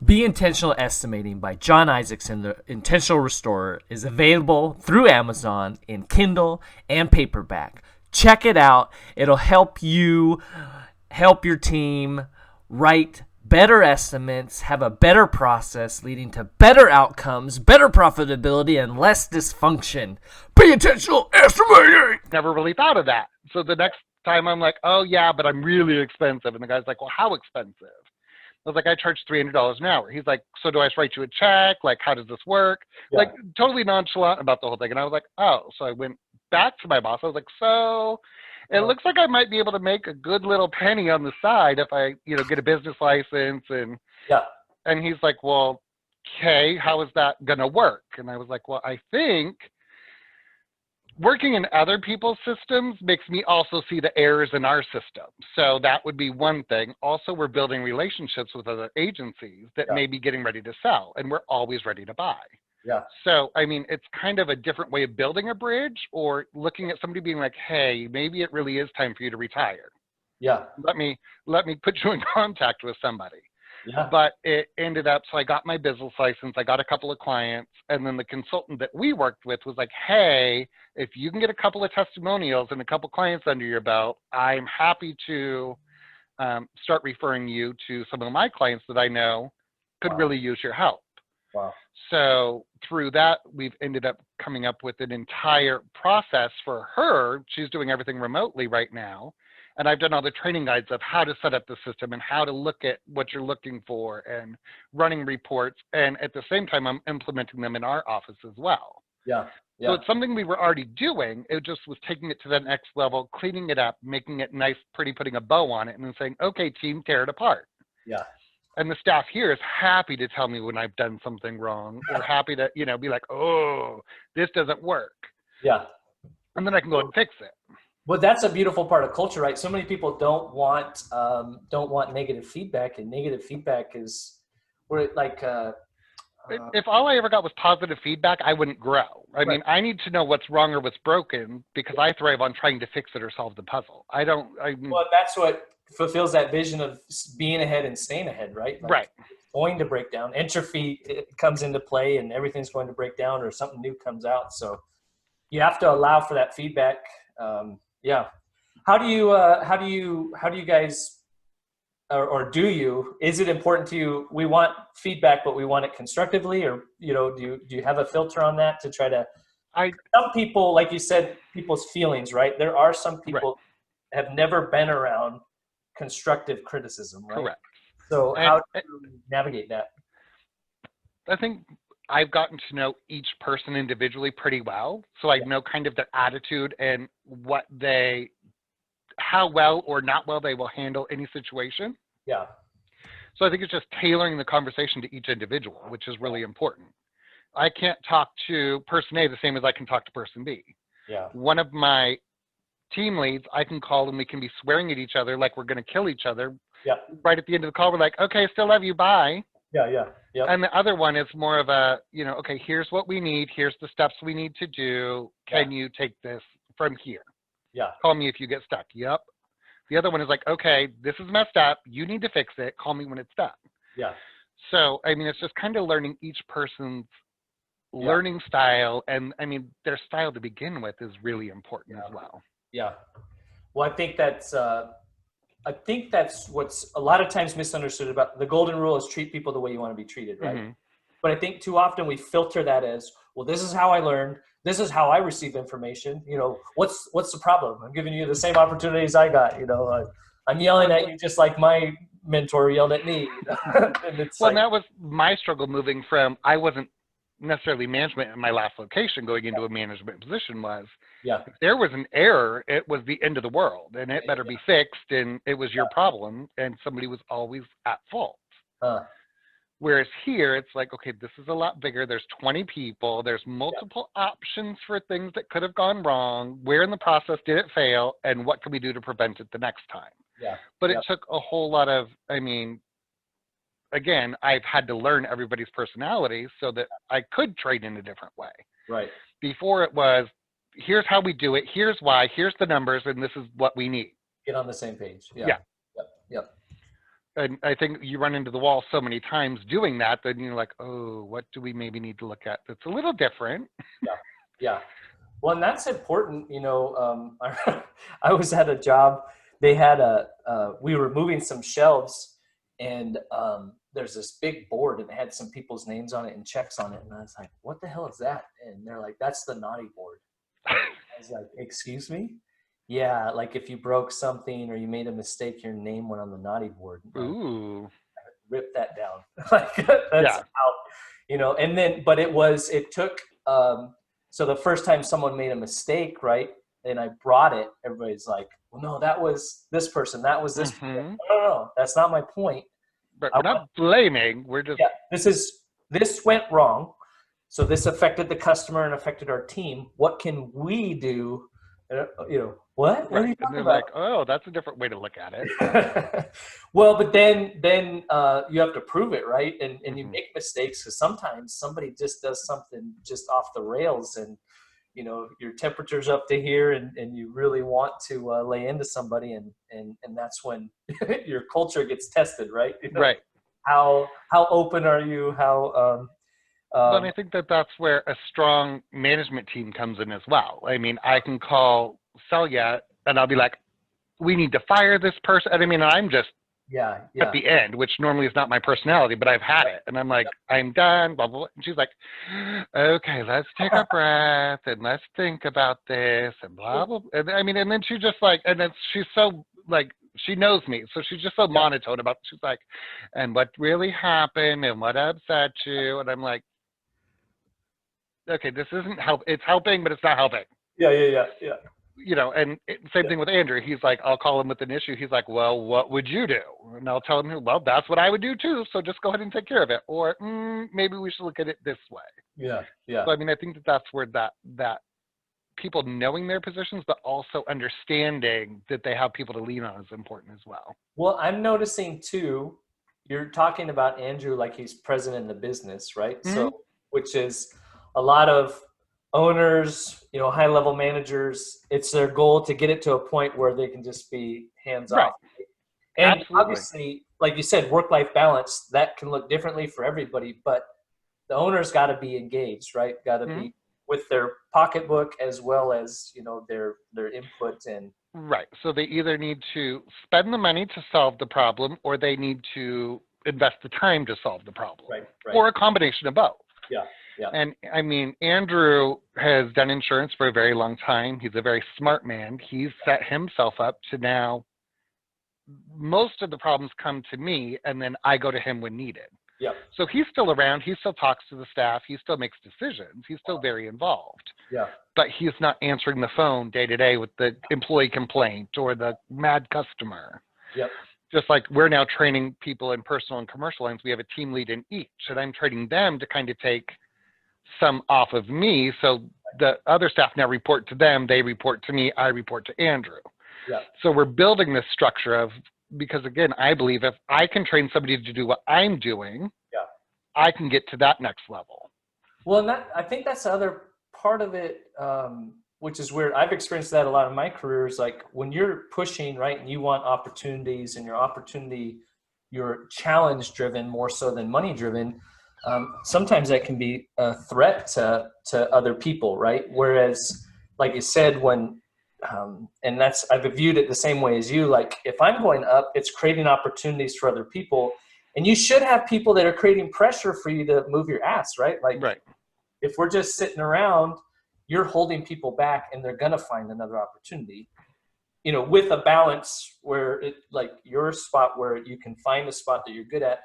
Be Intentional Estimating by John Isaacson, the Intentional Restorer, is available through Amazon in Kindle and paperback. Check it out. It'll help you help your team write better estimates, have a better process leading to better outcomes, better profitability, and less dysfunction. Be Intentional Estimating! Never really thought of that. So the next time I'm like, oh yeah, but I'm really expensive. And the guy's like, well, how expensive? I was like, I charge $300 an hour. He's like, so do I just write you a check? Like, how does this work? Yeah. Like, totally nonchalant about the whole thing. And I was like, oh. So I went back to my boss. I was like, so it looks like I might be able to make a good little penny on the side if I, get a business license. And and he's like, well, okay, how is that going to work? And I was like, well, I think working in other people's systems makes me also see the errors in our system. So that would be one thing. Also, we're building relationships with other agencies that may be getting ready to sell, and we're always ready to buy. Yeah. So, I mean, it's kind of a different way of building a bridge, or looking at somebody being like, hey, maybe it really is time for you to retire. Yeah. Let me put you in contact with somebody. Yeah. But it ended up, so I got my business license, I got a couple of clients, and then the consultant that we worked with was like, hey, if you can get a couple of testimonials and a couple clients under your belt, I'm happy to start referring you to some of my clients that I know could really use your help. Wow. So through that, we've ended up coming up with an entire process for her. She's doing everything remotely right now. And I've done all the training guides of how to set up the system and how to look at what you're looking for and running reports. And at the same time, I'm implementing them in our office as well. Yeah. So it's something we were already doing. It just was taking it to the next level, cleaning it up, making it nice, pretty, putting a bow on it, and then saying, okay, team, tear it apart. Yeah. And the staff here is happy to tell me when I've done something wrong, or happy to, be like, oh, this doesn't work. Yeah. And then I can go and fix it. Well, that's a beautiful part of culture, right? So many people don't want negative feedback, and negative feedback is where if all I ever got was positive feedback, I wouldn't grow. I mean, I need to know what's wrong or what's broken, because I thrive on trying to fix it or solve the puzzle. Well, that's what fulfills that vision of being ahead and staying ahead, right? Right. It's going to break down. Entropy comes into play, and everything's going to break down, or something new comes out. So you have to allow for that feedback. Yeah. How do you guys, or do you, is it important to you? We want feedback, but we want it constructively, or, do you have a filter on that to try to, some people, like you said, people's feelings, right? There are some people have never been around constructive criticism, right? Correct. So how do you navigate that? I think I've gotten to know each person individually pretty well. So I know kind of their attitude and how well or not well they will handle any situation. Yeah. So I think it's just tailoring the conversation to each individual, which is really important. I can't talk to person A the same as I can talk to person B. Yeah. One of my team leads, I can call and we can be swearing at each other like we're going to kill each other. Yeah. Right at the end of the call, we're like, okay, still love you, bye. Yeah, yeah, yeah. And the other one is more of a, okay, here's what we need. Here's the steps we need to do. Can you take this from here? Yeah. Call me if you get stuck. Yep. The other one is like, okay, this is messed up. You need to fix it. Call me when it's done. Yeah. So, I mean, it's just kind of learning each person's learning style. And I mean, their style to begin with is really important as well. Yeah. Well, I think that's what's a lot of times misunderstood about the golden rule is treat people the way you want to be treated, right? Mm-hmm. But I think too often we filter that as, well, this is how I learned. This is how I receive information. What's the problem? I'm giving you the same opportunities I got. I'm yelling at you just like my mentor yelled at me. And it's that was my struggle moving from, I wasn't necessarily management in my last location going into a management position was, if there was an error, it was the end of the world and it better be fixed, and it was your problem, and somebody was always at fault. Whereas here, it's like, okay, this is a lot bigger. There's 20 people. There's multiple options for things that could have gone wrong. Where in the process did it fail? And what can we do to prevent it the next time? Yeah. But it took a whole lot of, again, I've had to learn everybody's personality so that I could trade in a different way. Right. Before it was, here's how we do it. Here's why. Here's the numbers, and this is what we need. Get on the same page. Yeah. Yeah. Yep. And I think you run into the wall so many times doing that, then you're like, oh, what do we maybe need to look at that's a little different? Yeah. Well, and that's important. I was at a job. They had we were moving some shelves, and there's this big board, and it had some people's names on it and checks on it. And I was like, what the hell is that? And they're like, that's the naughty board. I was like, excuse me? Yeah, like if you broke something or you made a mistake, your name went on the naughty board. Ooh. Rip that down. Like that's how, and then, but it took, so the first time someone made a mistake, right? And I brought it, everybody's like, well, no, that was this person. That was this. Mm-hmm. No, that's not my point. But we're not blaming. We're just. Yeah, this went wrong. So this affected the customer and affected our team. What can we do? What? What are you talking about? Like, oh, that's a different way to look at it. Well, but then you have to prove it, right? And you make mistakes because sometimes somebody just does something just off the rails, and your temperature's up to here, and you really want to lay into somebody, and that's when your culture gets tested, right? Right. How open are you? How and I think that's where a strong management team comes in as well. I mean, I can call Celia and I'll be like, we need to fire this person. And I mean, I'm just at the end, which normally is not my personality, but I've had it. And I'm like, I'm done, blah, blah, blah. And she's like, okay, let's take a breath and let's think about this and blah, blah, blah. And I mean, and then she just like, and then she's so like, she knows me. So she's just so monotone about it. She's like, and what really happened and what upset you? And I'm like, okay, this isn't help. It's helping, but it's not helping. Yeah. And same thing with Andrew. He's like, I'll call him with an issue. He's like, well, what would you do? And I'll tell him, well, that's what I would do too. So just go ahead and take care of it. Or maybe we should look at it this way. Yeah. So I mean, I think that's where that people knowing their positions, but also understanding that they have people to lean on is important as well. Well, I'm noticing too, you're talking about Andrew like he's president of the business, right? Mm-hmm. So, which is a lot of owners, high-level managers, it's their goal to get it to a point where they can just be hands-off. Right. And absolutely. Obviously, like you said, work-life balance, that can look differently for everybody, but the owner's got to be engaged, right? Got to be with their pocketbook as well as, their input and. Right. So they either need to spend the money to solve the problem, or they need to invest the time to solve the problem. Right. Or a combination of both. Yeah. And I mean, Andrew has done insurance for a very long time. He's a very smart man. He's set himself up to now, most of the problems come to me and then I go to him when needed. Yeah. So he's still around. He still talks to the staff. He still makes decisions. He's still very involved. Yeah. But he's not answering the phone day to day with the employee complaint or the mad customer. Yep. Just like we're now training people in personal and commercial lines. We have a team lead in each, and I'm training them to kind of take some off of me, so the other staff now report to them, they report to me, I report to Andrew. Yeah. So we're building this structure of, because again, I believe if I can train somebody to do what I'm doing, I can get to that next level. Well, and I think that's the other part of it, which is weird. I've experienced that a lot in my career, is like when you're pushing, right, and you want opportunities, and you're challenge driven more so than money driven. Sometimes that can be a threat to other people, right? Whereas, like you said, and I've viewed it the same way as you, like if I'm going up, it's creating opportunities for other people, and you should have people that are creating pressure for you to move your ass, right? Like if we're just sitting around, you're holding people back and they're going to find another opportunity, with a balance where it, like your spot where you can find a spot that you're good at.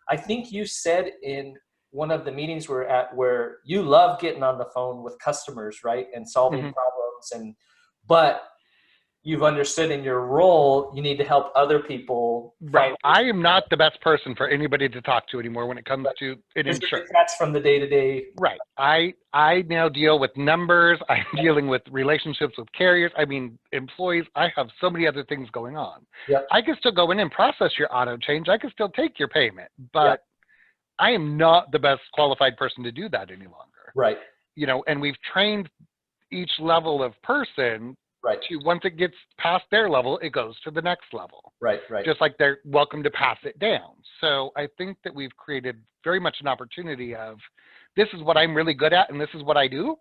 I think you said in one of the meetings we're at where you love getting on the phone with customers, right? And solving problems, but you've understood in your role, you need to help other people. Right. I am not the best person for anybody to talk to anymore when it comes to an insurance. That's from the day-to-day. Right. I now deal with numbers. I'm dealing with relationships with carriers. I mean, employees. I have so many other things going on. Yep. I can still go in and process your auto change. I can still take your payment, but I am not the best qualified person to do that any longer. Right. And we've trained each level of person Right. to, once it gets past their level, it goes to the next level. Right. Right. Just like they're welcome to pass it down. So I think that we've created very much an opportunity of, this is what I'm really good at and this is what I do.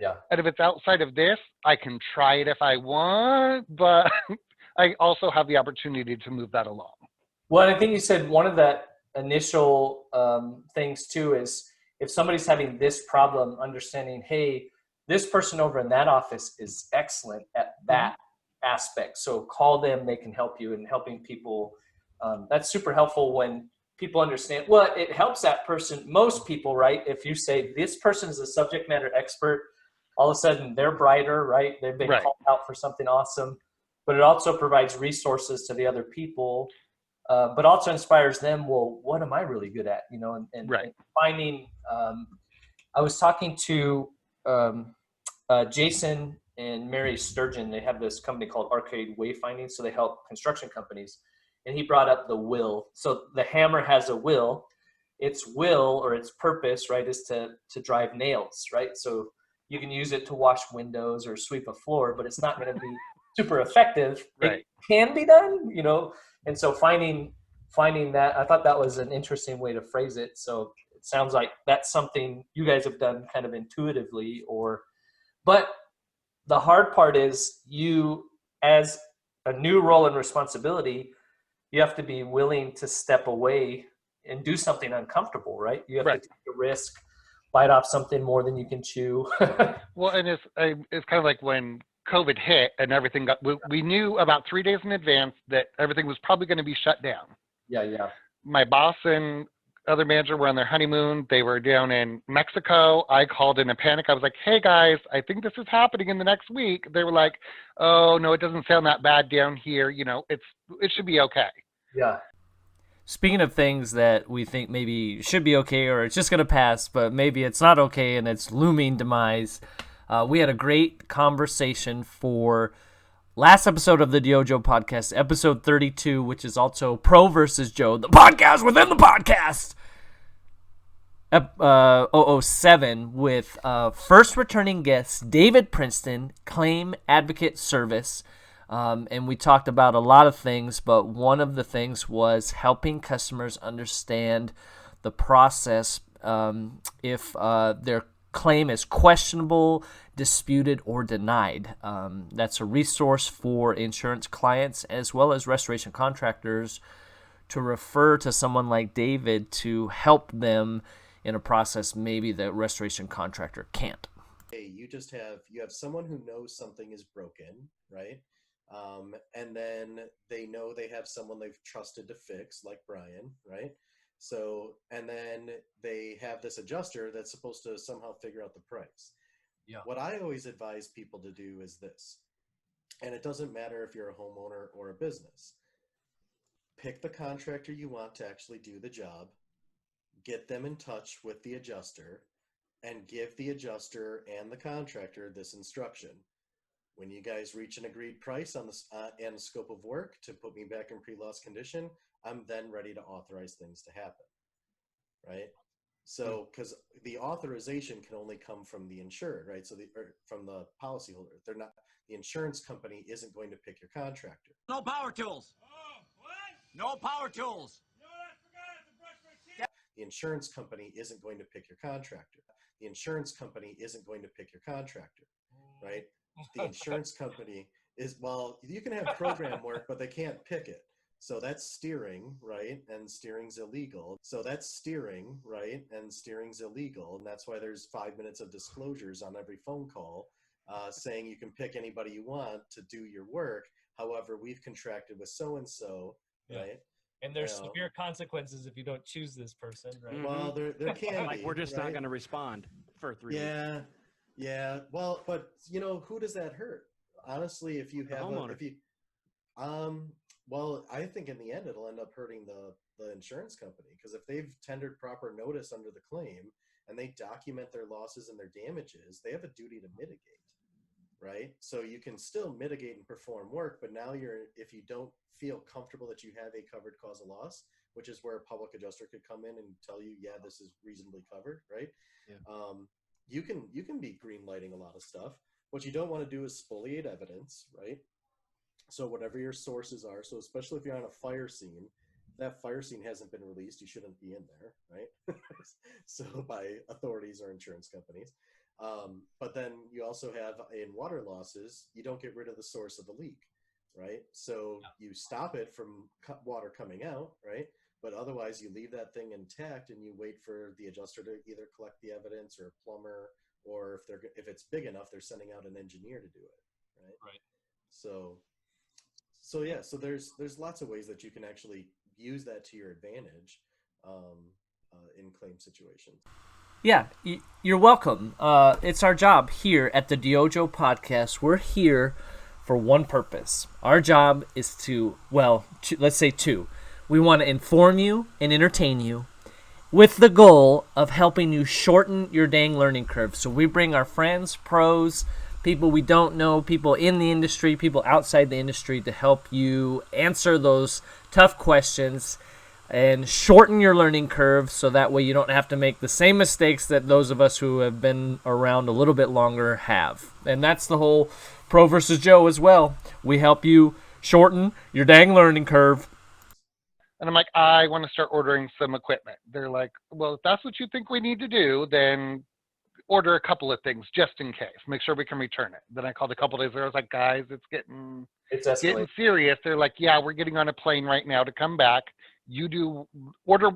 Yeah. And if it's outside of this, I can try it if I want, but I also have the opportunity to move that along. Well, I think you said one of the initial things too is if somebody's having this problem, understanding, hey, this person over in that office is excellent at that aspect. So call them, they can help you in helping people. That's super helpful when people understand. Well, it helps that person, most people, right? If you say this person is a subject matter expert, all of a sudden they're brighter, right? They've been Right. called out for something awesome, but it also provides resources to the other people. But also inspires them, well, what am I really good at? You know, and Right. and finding, I was talking to Jason and Mary Sturgeon. They have this company called Arcade Wayfinding. So they help construction companies. And he brought up the will. So the hammer has a will. Its will or its purpose, right, is to drive nails, right? So you can use it to wash windows or sweep a floor, but it's not going to be super effective. Right. It can be done, you know. And so finding that, I thought that was an interesting way to phrase it. So it sounds like that's something you guys have done kind of intuitively, but the hard part is you, as a new role and responsibility, you have to be willing to step away and do something uncomfortable, right? You have Right. to take a risk, bite off something more than you can chew. Well, and it's kind of like when COVID hit and everything got, we knew about 3 days in advance that everything was probably going to be shut down. Yeah. My boss and other manager were on their honeymoon. They were down in Mexico. I called in a panic. I was like, hey guys, I think this is happening in the next week. They were like, oh no, it doesn't sound that bad down here. You know, it should be okay. Yeah. Speaking of things that we think maybe should be okay or it's just going to pass, but maybe it's not okay and it's looming demise, we had a great conversation for last episode of the DYOJO podcast, episode 32, which is also Pro versus Joe, the podcast within the podcast. 007 with first returning guest David Princeton, Claim Advocate Service. And we talked about a lot of things, but one of the things was helping customers understand the process if their claim is questionable, disputed, or denied. That's a resource for insurance clients as well as restoration contractors to refer to someone like David to help them in a process maybe the restoration contractor can't. Hey, you have someone who knows something is broken, right? And then they know they have someone they've trusted to fix, like Brian, right? So, and then they have this adjuster that's supposed to somehow figure out the price. Yeah. What I always advise people to do is this, and it doesn't matter if you're a homeowner or a business. Pick the contractor you want to actually do the job, get them in touch with the adjuster, and give the adjuster and the contractor this instruction. When you guys reach an agreed price on this and the scope of work to put me back in pre-loss condition, I'm then ready to authorize things to happen, right? So, because the authorization can only come from the insured, right? So from the policyholder. They're not, the insurance company isn't going to pick your contractor. No power tools. Oh, what? No power tools. No, I forgot to brush my teeth. The insurance company isn't going to pick your contractor. The insurance company isn't going to pick your contractor, right? The insurance company is, well, you can have program work, but they can't pick it. So that's steering, right? And steering's illegal. So that's steering, right? And steering's illegal. And that's why there's 5 minutes of disclosures on every phone call saying you can pick anybody you want to do your work. However, we've contracted with so-and-so, right? And there's severe consequences if you don't choose this person, right? Well, there can Like be. we're just right? not going to respond for 3 weeks. Yeah. Well, but you know, who does that hurt? Honestly, if you have well, I think in the end it'll end up hurting the insurance company, because if they've tendered proper notice under the claim and they document their losses and their damages, they have a duty to mitigate, right? So you can still mitigate and perform work, but now if you don't feel comfortable that you have a covered cause of loss, which is where a public adjuster could come in and tell you, yeah, this is reasonably covered, right? Yeah. You can be green lighting a lot of stuff, What you don't want to do is spoliate evidence, right? So whatever your sources are, so especially if you're on a fire scene, that fire scene hasn't been released, you shouldn't be in there, right? So by authorities or insurance companies. But then you also have in water losses, you don't get rid of the source of the leak, right? So you stop it from water coming out, right? But otherwise you leave that thing intact and you wait for the adjuster to either collect the evidence or a plumber, or if it's big enough, they're sending out an engineer to do it, right? Right. So yeah, so there's lots of ways that you can actually use that to your advantage in claim situations. Yeah, you're welcome. It's our job here at the DYOJO podcast. We're here for one purpose. Our job is let's say two. We want to inform you and entertain you with the goal of helping you shorten your dang learning curve. So we bring our friends, pros, people we don't know, people in the industry, people outside the industry to help you answer those tough questions and shorten your learning curve so that way you don't have to make the same mistakes that those of us who have been around a little bit longer have. And that's the whole Pro versus Joe as well. We help you shorten your dang learning curve. And I'm like, I want to start ordering some equipment. They're like, well, if that's what you think we need to do, then order a couple of things just in case. Make sure we can return it. Then I called a couple days later. I was like, guys, it's getting serious. They're like, yeah, we're getting on a plane right now to come back. You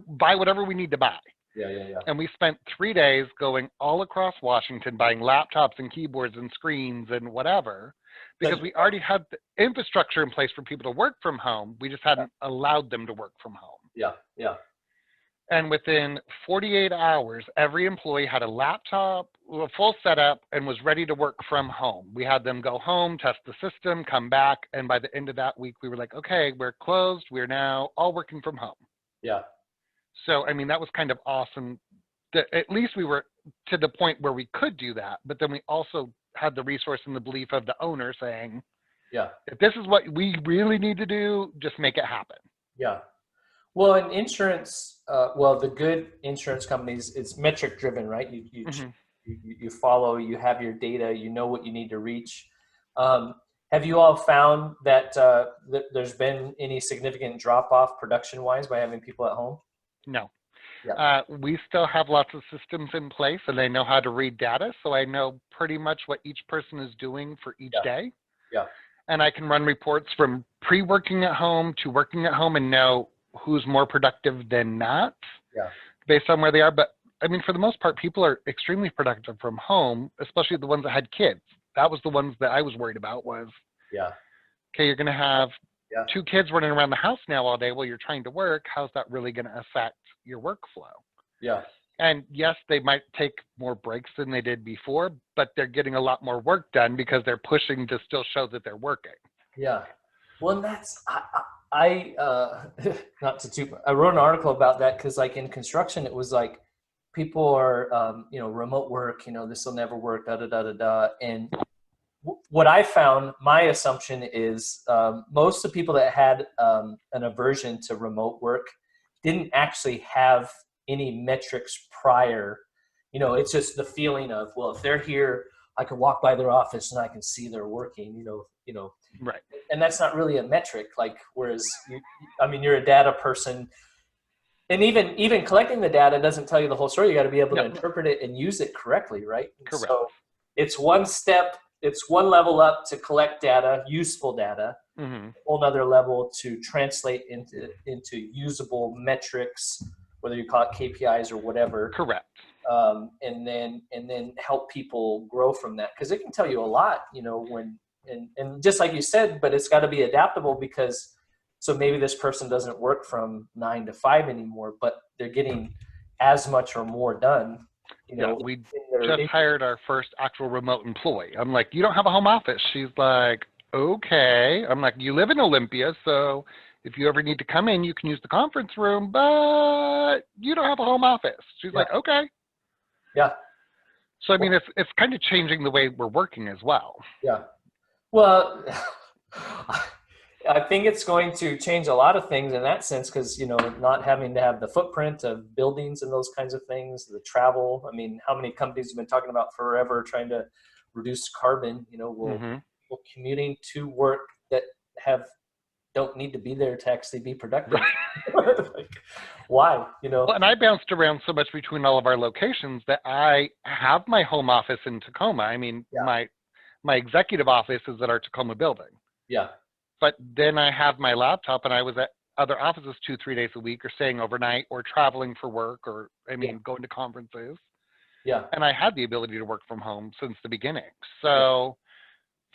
buy whatever we need to buy. Yeah. And we spent 3 days going all across Washington buying laptops and keyboards and screens and whatever, because we already had the infrastructure in place for people to work from home. We just hadn't allowed them to work from home. Yeah. And within 48 hours, every employee had a laptop, a full setup, and was ready to work from home. We had them go home, test the system, come back. And by the end of that week, we were like, okay, we're closed. We're now all working from home. Yeah. So, I mean, that was kind of awesome. At least we were to the point where we could do that. But then we also had the resource and the belief of the owner saying, yeah, if this is what we really need to do, just make it happen. Yeah. Well, in insurance, the good insurance companies, it's metric driven, right? You follow, you have your data, you know what you need to reach. Have you all found that there's been any significant drop off production wise by having people at home? No. Yeah. We still have lots of systems in place, and they know how to read data. So I know pretty much what each person is doing for each day. Yeah. And I can run reports from pre-working at home to working at home and know who's more productive than not based on where they are. But I mean, for the most part, people are extremely productive from home, especially the ones that had kids. That was the ones that I was worried about was, okay, you're going to have 2 kids running around the house now all day while you're trying to work. How's that really going to affect your workflow? Yeah. And yes, they might take more breaks than they did before, but they're getting a lot more work done because they're pushing to still show that they're working. Yeah. Well, that's, I wrote an article about that because like in construction, it was like people are, remote work, this will never work, And what I found, my assumption is most of the people that had an aversion to remote work didn't actually have any metrics prior. It's just the feeling of, well, if they're here, I can walk by their office and I can see they're working, Right. And that's not really a metric. Like, whereas, you're a data person, and even collecting the data doesn't tell you the whole story. You got to be able to interpret it and use it correctly, right? Correct. So it's one step, it's one level up to collect data, useful data, a whole nother level to translate into usable metrics, whether you call it KPIs or whatever. Correct. And then help people grow from that, because it can tell you a lot, and just like you said, but it's got to be adaptable, because so maybe this person doesn't work from 9 to 5 anymore, but they're getting as much or more done. We just hired our first actual remote employee. I'm like, you don't have a home office. She's like, okay. I'm like, you live in Olympia, so if you ever need to come in, you can use the conference room, but you don't have a home office. She's like, okay. Yeah. So, I mean, it's kind of changing the way we're working as well. Yeah. Well, I think it's going to change a lot of things in that sense, because, not having to have the footprint of buildings and those kinds of things, the travel. I mean, how many companies have been talking about forever trying to reduce carbon. You know, will Mm-hmm. people commuting to work that don't need to be there to actually be productive. Like, why? You know? Well, and I bounced around so much between all of our locations that I have my home office in Tacoma. I mean, Yeah. my executive office is at our Tacoma building. Yeah. But then I have my laptop, and I was at other offices 2-3 days a week, or staying overnight, or traveling for work, or going to conferences. Yeah. And I had the ability to work from home since the beginning. So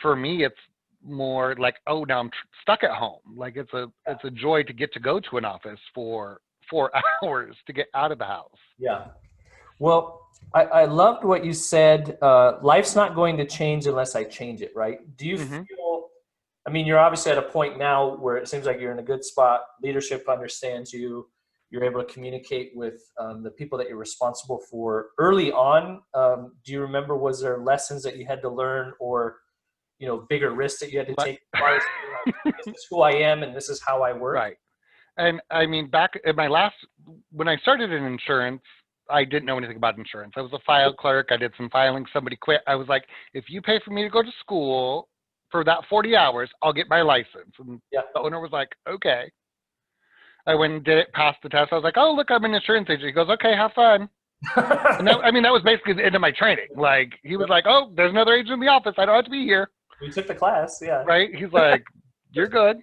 for me, it's more like, oh, now I'm stuck at home. Like it's a joy to get to go to an office for 4 hours to get out of the house. Yeah. Well, I loved what you said. Life's not going to change unless I change it, right? Do you feel, I mean, you're obviously at a point now where it seems like you're in a good spot. Leadership understands you. You're able to communicate with the people that you're responsible for. Early on, do you remember, was there lessons that you had to learn, or, you know, bigger risks that you had to take? Like, this is who I am and this is how I work. Right. And I mean, back at when I started in insurance, I didn't know anything about insurance. I was a file clerk. I did some filing. Somebody quit. I was like, if you pay for me to go to school for that 40 hours, I'll get my license. And the owner was like, okay. I went and did it, passed the test. I was like, oh, look, I'm an insurance agent. He goes, okay, have fun. And that was basically the end of my training. Like, he was like, oh, there's another agent in the office. I don't have to be here. We took the class, yeah. Right? He's like, you're good.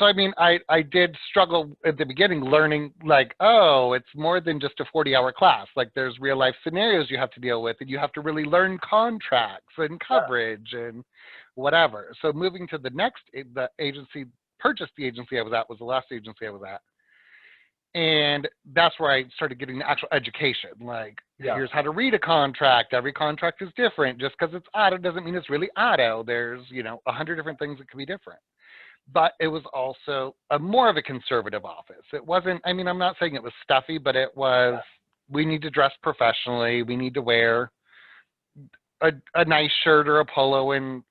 So, I mean, I did struggle at the beginning learning, like, oh, it's more than just a 40-hour class. Like, there's real-life scenarios you have to deal with, and you have to really learn contracts and coverage and whatever. So moving to the agency, purchased the agency I was at, was the last agency I was at. And that's where I started getting the actual education. Like, here's how to read a contract. Every contract is different. Just because it's auto doesn't mean it's really auto. There's, 100 different things that can be different. But it was also more of a conservative office. It wasn't, I mean, I'm not saying it was stuffy, but it was, we need to dress professionally. We need to wear a nice shirt or a polo and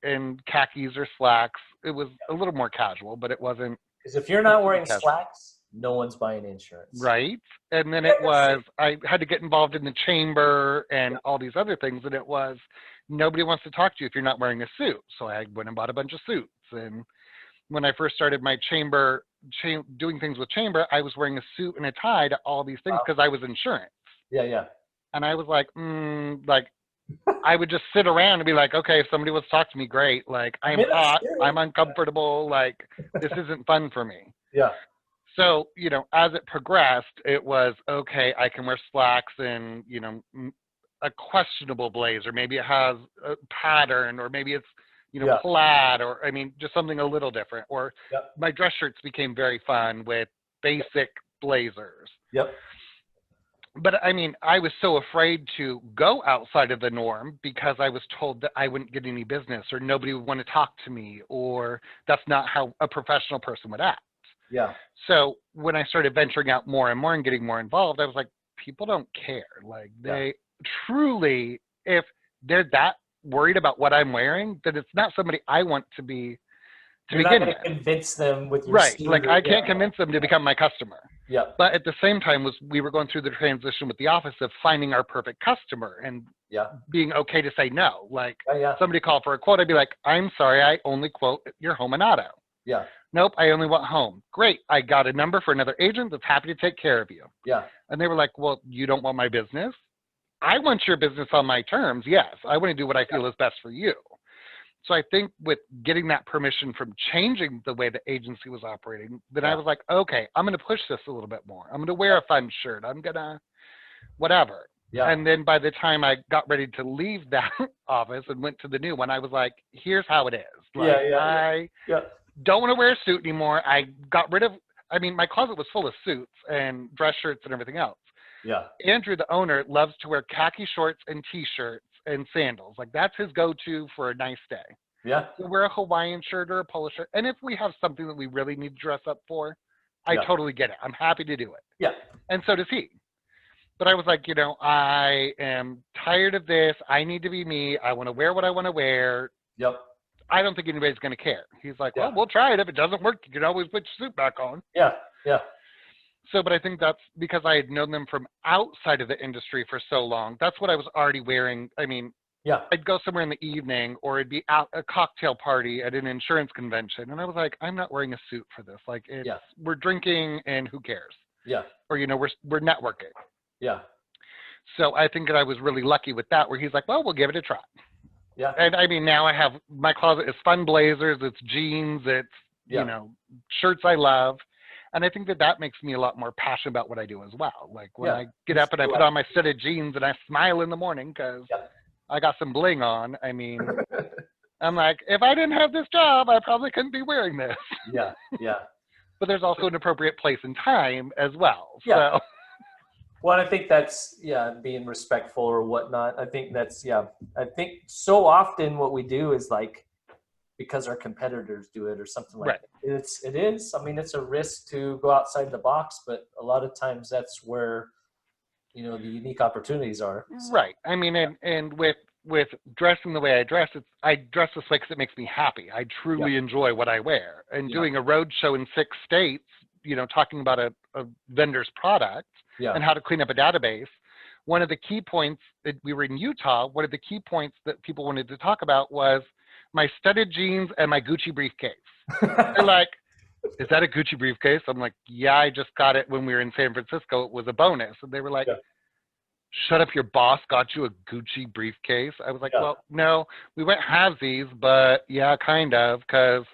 khakis or slacks. It was a little more casual, but it wasn't. Because if you're not wearing slacks, no one's buying insurance. Right. And then it was, I had to get involved in the chamber and all these other things. And it was, nobody wants to talk to you if you're not wearing a suit. So I went and bought a bunch of suits. And when I first started my chamber, doing things with chamber, I was wearing a suit and a tie to all these things because I was insurance. Yeah. And I was like, I would just sit around and be like, okay, if somebody wants to talk to me, great. Like, I'm hot, I'm uncomfortable. Like, this isn't fun for me. Yeah. So, as it progressed, it was, okay, I can wear slacks and, a questionable blazer. Maybe it has a pattern, or maybe it's, plaid, or, I mean, just something a little different. Or my dress shirts became very fun with basic blazers. Yep. But I mean, I was so afraid to go outside of the norm because I was told that I wouldn't get any business, or nobody would want to talk to me, or that's not how a professional person would act. Yeah. So when I started venturing out more and more and getting more involved, I was like, people don't care. Like, they truly, if they're that worried about what I'm wearing, then it's not somebody I want to be. You're not going to convince them with your right. Like, I can't convince them to become my customer. Yeah. But at the same time, we were going through the transition with the office of finding our perfect customer and being okay to say no. Like, somebody called for a quote, I'd be like, I'm sorry, I only quote your home and auto. Yeah. Nope, I only want home. Great, I got a number for another agent that's happy to take care of you. Yeah. And they were like, well, you don't want my business? I want your business on my terms. Yes, I want to do what I feel is best for you. So I think with getting that permission from changing the way the agency was operating, then I was like, okay, I'm going to push this a little bit more. I'm going to wear a fun shirt. I'm going to whatever. Yeah. And then by the time I got ready to leave that office and went to the new one, I was like, here's how it is. Like, I don't want to wear a suit anymore. I got rid of, my closet was full of suits and dress shirts and everything else. Yeah. Andrew, the owner, loves to wear khaki shorts and T-shirts and sandals. Like, that's his go-to for a nice day. Yeah. He'll wear a Hawaiian shirt or a polo shirt. And if we have something that we really need to dress up for, I totally get it. I'm happy to do it. Yeah. And so does he. But I was like, I am tired of this. I need to be me. I want to wear what I want to wear. Yep. I don't think anybody's going to care. He's like, well, we'll try it. If it doesn't work, you can always put your suit back on. Yeah. Yeah. So, but I think that's because I had known them from outside of the industry for so long. That's what I was already wearing. Yeah. I'd go somewhere in the evening, or it'd be out a cocktail party at an insurance convention, and I was like, I'm not wearing a suit for this. Like, we're drinking, and who cares? Yeah. Or we're networking. Yeah. So I think that I was really lucky with that, where he's like, well, we'll give it a try. Yeah. And I mean, now I have my closet is fun blazers, it's jeans, it's you know, shirts I love. And I think that makes me a lot more passionate about what I do as well. Like when I get up and I put on my fitted jeans and I smile in the morning because I got some bling on. I mean, I'm like, if I didn't have this job, I probably couldn't be wearing this. Yeah. Yeah. But there's also an appropriate place and time as well. Yeah. So. Well, I think that's, being respectful or whatnot. I think that's, I think so often what we do is like, because our competitors do it or something like that. It is. I mean, it's a risk to go outside the box, but a lot of times that's where, the unique opportunities are. So. Right. I mean, and with dressing the way I dress, I dress this way because it makes me happy. I truly enjoy what I wear. And doing a road show in 6 states, talking about a vendor's product and how to clean up a database. One of the key points that we were in Utah, one of the key points that people wanted to talk about was my studded jeans and my Gucci briefcase. They're like, is that a Gucci briefcase? I'm like, yeah, I just got it when we were in San Francisco. It was a bonus. And they were like, shut up, your boss got you a Gucci briefcase? I was like, well, no, we went halvesies, but yeah, kind of, because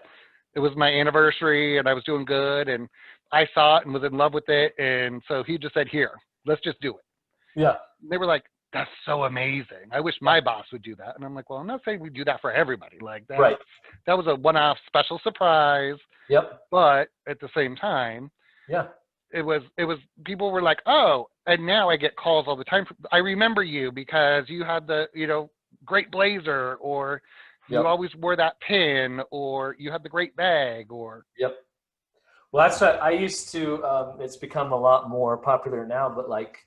it was my anniversary and I was doing good and I saw it and was in love with it. And so he just said, here, let's just do it. Yeah. And they were like, that's so amazing. I wish my boss would do that. And I'm like, well, I'm not saying we do that for everybody. Like that, that was a one-off special surprise. Yep. But at the same time, it was people were like, oh, and now I get calls all the time. I remember you because you had the, great blazer, or you always wore that pin, or you had the great bag, or. Yep. Well, that's what I used to, it's become a lot more popular now, but like,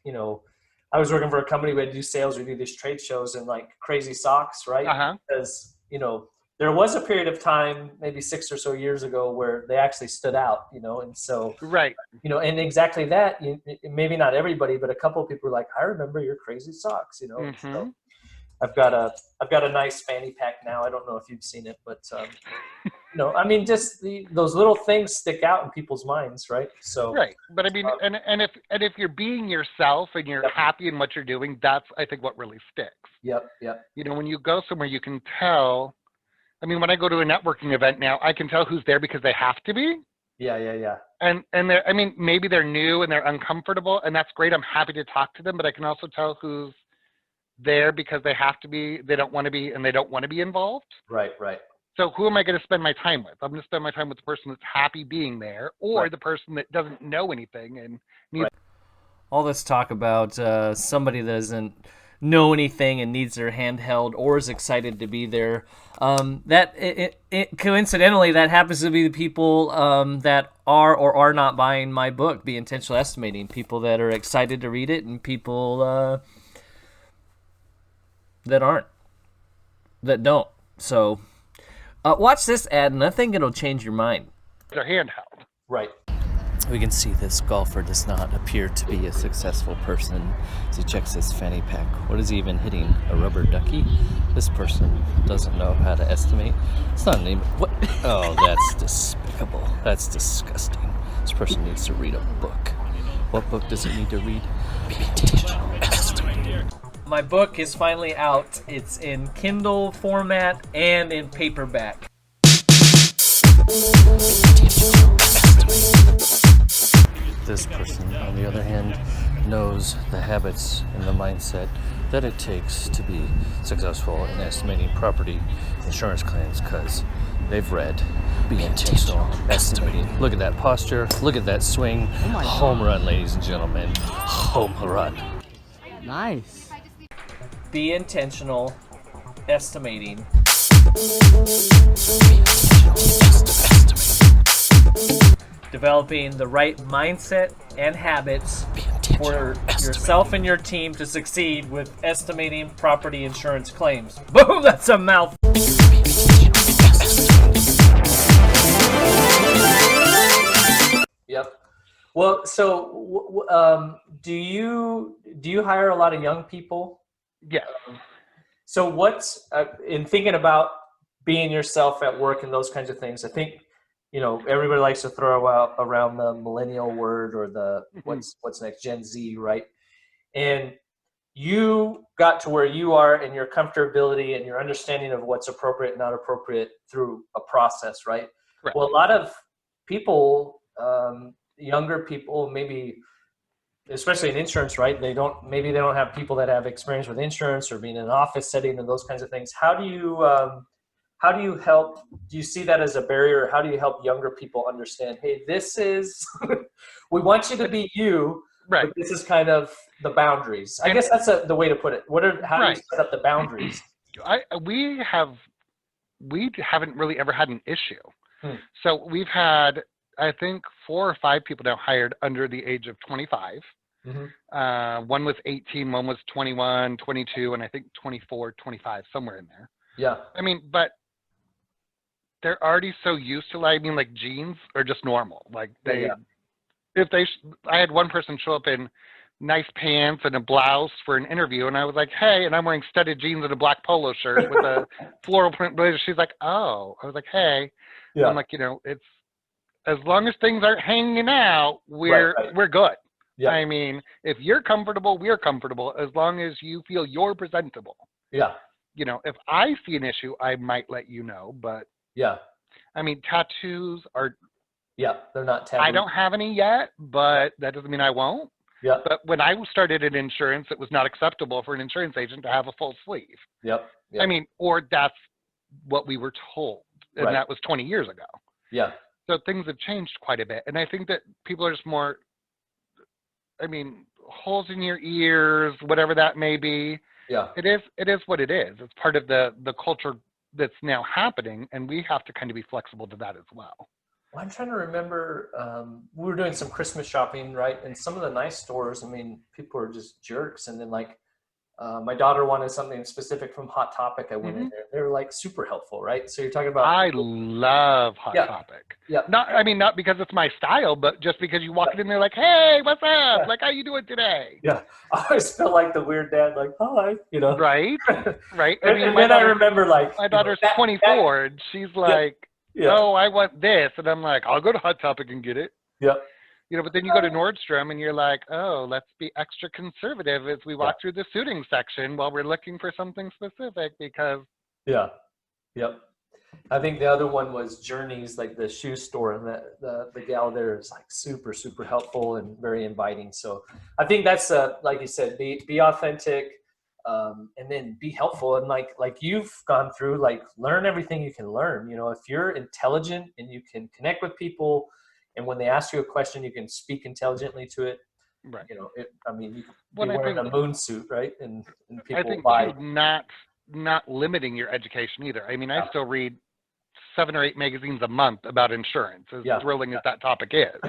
I was working for a company, we had to do sales, we do these trade shows and like crazy socks, right? Because, there was a period of time, maybe 6 or so years ago, where they actually stood out, and so, and exactly that, maybe not everybody, but a couple of people were like, I remember your crazy socks, So I've got a nice fanny pack now. I don't know if you've seen it, but, I mean, just those little things stick out in people's minds, right? So but I mean, and if you're being yourself and you're happy in what you're doing, that's I think what really sticks. Yep. When you go somewhere, you can tell. I mean, when I go to a networking event now, I can tell who's there because they have to be. Yeah. And I mean, maybe they're new and they're uncomfortable, and that's great. I'm happy to talk to them, but I can also tell who's there because they have to be, they don't want to be, and they don't want to be involved. Right. So who am I going to spend my time with? I'm going to spend my time with the person that's happy being there, or the person that doesn't know anything and needs. All this talk about somebody that doesn't know anything and needs their hand held or is excited to be there. Coincidentally, that happens to be the people that are or are not buying my book, Be Intentional Estimating. People that are excited to read it and people that aren't, that don't. So watch this ad, and I think it'll change your mind. Their handheld. Right. We can see this golfer does not appear to be a successful person as he checks his fanny pack. What is he even hitting? A rubber ducky? This person doesn't know how to estimate. It's not an even. What? Oh, that's despicable. That's disgusting. This person needs to read a book. What book does it need to read? Be Intentional Estimating. My book is finally out. It's in Kindle format and in paperback. This person, on the other hand, knows the habits and the mindset that it takes to be successful in estimating property insurance claims because they've read Be Intentional Estimating. Look at that posture. Look at that swing. Home run, ladies and gentlemen. Home run. Nice. Be Intentional Estimating. Developing the right mindset and habits for yourself and your team to succeed with estimating property insurance claims. Boom, that's a mouthful. Yep. Well, so do you hire a lot of young people? Yes. So what's in thinking about being yourself at work and those kinds of things? I think, you know, everybody likes to throw out around the millennial word or the what's next, Gen Z, right? And you got to where you are and your comfortability and your understanding of what's appropriate and not appropriate through a process, right? Correct. Well, a lot of people, younger people, maybe especially in insurance, right? Maybe they don't have people that have experience with insurance or being in an office setting and those kinds of things. How do you help? Do you see that as a barrier? How do you help younger people understand, hey, this is, we want you to be you, Right. but this is kind of the boundaries. I guess that's the way to put it. How do you set up the boundaries? We haven't really ever had an issue. So we've had, I think, 4 or 5 people now hired under the age of 25. One was 18, one was 21, 22, and I think 24, 25, somewhere in there. Yeah. I mean, but they're already so used to, like, I mean, like, jeans are just normal. Like, I had one person show up in nice pants and a blouse for an interview, and I was like, hey, and I'm wearing studded jeans and a black polo shirt with a floral print blazer. She's like, oh. I was like, hey. Yeah. I'm like, you know, it's, as long as things aren't hanging out, we're good. Yeah. I mean, if you're comfortable, we're comfortable, as long as you feel you're presentable. Yeah. You know, if I see an issue, I might let you know, but yeah. I mean, tattoos are, they're not taboo. I don't have any yet, but that doesn't mean I won't. Yeah. But when I started in insurance, it was not acceptable for an insurance agent to have a full sleeve. Yep. I mean, or that's what we were told, and that was 20 years ago. Yeah. So things have changed quite a bit. And I think that people are just more, I mean, holes in your ears, whatever that may be. Yeah. It is what it is. It's part of the culture that's now happening, and we have to kind of be flexible to that as well. Well, I'm trying to remember, we were doing some Christmas shopping, right? And some of the nice stores, I mean, people are just jerks. And then, like, my daughter wanted something specific from Hot Topic. I went in there. They were, like, super helpful, right? So you're talking about. I love Hot Topic. Yeah. Not because it's my style, but just because you walk in there like, hey, what's up? Like, how you doing today? Yeah. I always feel like the weird dad, like, hi, you know. Right. Right. I mean, and then I remember, like, my daughter's 24, and she's like, oh, I want this. And I'm like, I'll go to Hot Topic and get it. Yeah. You know, but then you go to Nordstrom and you're like, oh, let's be extra conservative as we walk through the suiting section while we're looking for something specific because. Yeah. Yep. I think the other one was Journeys, like the shoe store, and the gal there is like super, super helpful and very inviting. So I think that's like you said, be authentic, and then be helpful. And like you've gone through, like, learn everything you can learn. You know, if you're intelligent and you can connect with people, and when they ask you a question, you can speak intelligently to it. Right. You know, I mean, you can be wearing a moon suit, right? And people I think buy. Not limiting your education either. I mean, I still read 7 or 8 magazines a month about insurance, as thrilling as that topic is.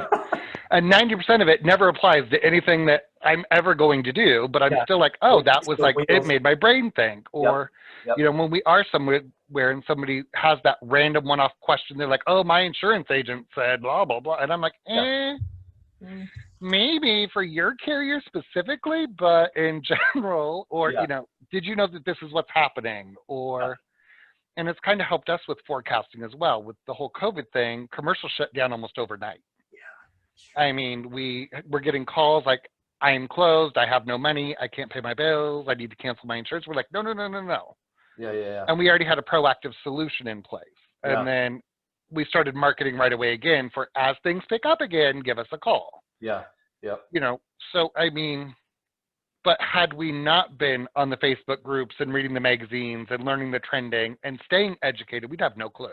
And 90% of it never applies to anything that I'm ever going to do, but I'm still like, oh, that was like, it made my brain think. Or, you know, when we are somewhere and somebody has that random one-off question, they're like, oh, my insurance agent said blah, blah, blah. And I'm like, maybe for your carrier specifically, but in general, or, you know, did you know that this is what's happening? Or, and it's kind of helped us with forecasting as well. With the whole COVID thing, commercial shut down almost overnight. Yeah. I mean, we're getting calls like, I am closed, I have no money, I can't pay my bills, I need to cancel my insurance. We're like, no. Yeah. And we already had a proactive solution in place. And then we started marketing right away again for, as things pick up again, give us a call. Yeah. You know, so I mean, but had we not been on the Facebook groups and reading the magazines and learning the trending and staying educated, we'd have no clue.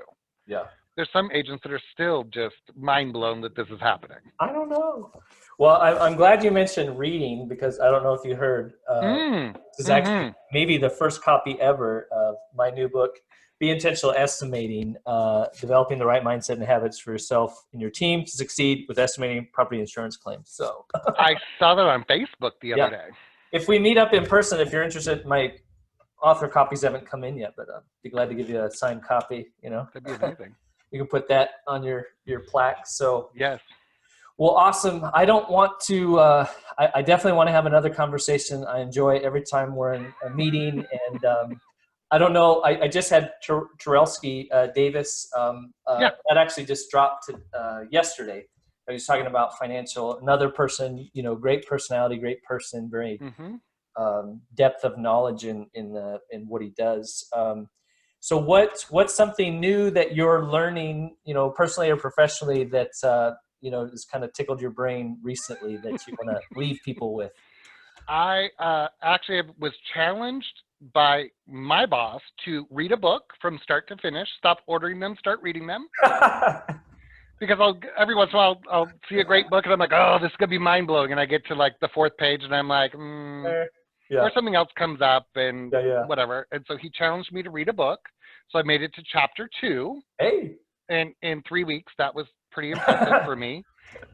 Yeah. There's some agents that are still just mind blown that this is happening. I don't know. Well, I'm glad you mentioned reading, because I don't know if you heard. This is actually maybe the first copy ever of my new book, Be Intentional Estimating, Developing the Right Mindset and Habits for Yourself and Your Team to Succeed with Estimating Property Insurance Claims. So I saw that on Facebook the other day. If we meet up in person, if you're interested, my author copies haven't come in yet, but I'd be glad to give you a signed copy, you know. That'd be amazing. You can put that on your plaque. So yes. Well, awesome. I don't want to, I definitely want to have another conversation. I enjoy every time we're in a meeting, and I don't know. I just had Terrellski Davis. Yeah. That actually just dropped yesterday. He was talking about financial. Another person, great personality, great person, very depth of knowledge in what he does. So what's something new that you're learning, personally or professionally, that has kind of tickled your brain recently that you want to leave people with? I actually was challenged by my boss to read a book from start to finish, stop ordering them, start reading them. Because every once in a while I'll see a great book and I'm like, oh, this is going to be mind blowing. And I get to like the fourth page and I'm like, or something else comes up and whatever. And so he challenged me to read a book. So I made it to chapter 2. Hey. And in 3 weeks, that was pretty impressive for me.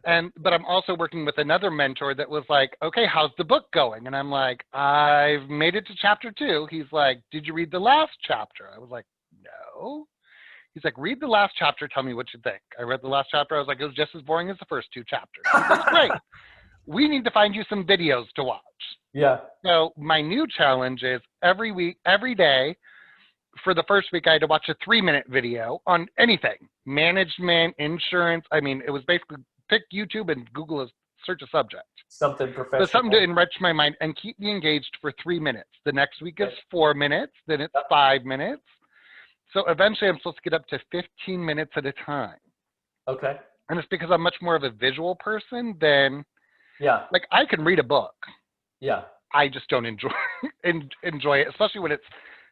But I'm also working with another mentor that was like, okay, how's the book going? And I'm like, I've made it to chapter 2. He's like, did you read the last chapter? I was like, no. He's like, read the last chapter. Tell me what you think. I read the last chapter. I was like, it was just as boring as the first 2 chapters. He goes, great. We need to find you some videos to watch. Yeah. So my new challenge is every week, every day, for the first week, I had to watch a 3-minute video on anything. Management, insurance. I mean, it was basically pick YouTube and Google a search a subject. Something professional. So something to enrich my mind and keep me engaged for 3 minutes. The next week is 4 minutes. Then it's 5 minutes. So eventually I'm supposed to get up to 15 minutes at a time. Okay. And it's because I'm much more of a visual person than, like I can read a book. Yeah. I just don't enjoy it, especially when it's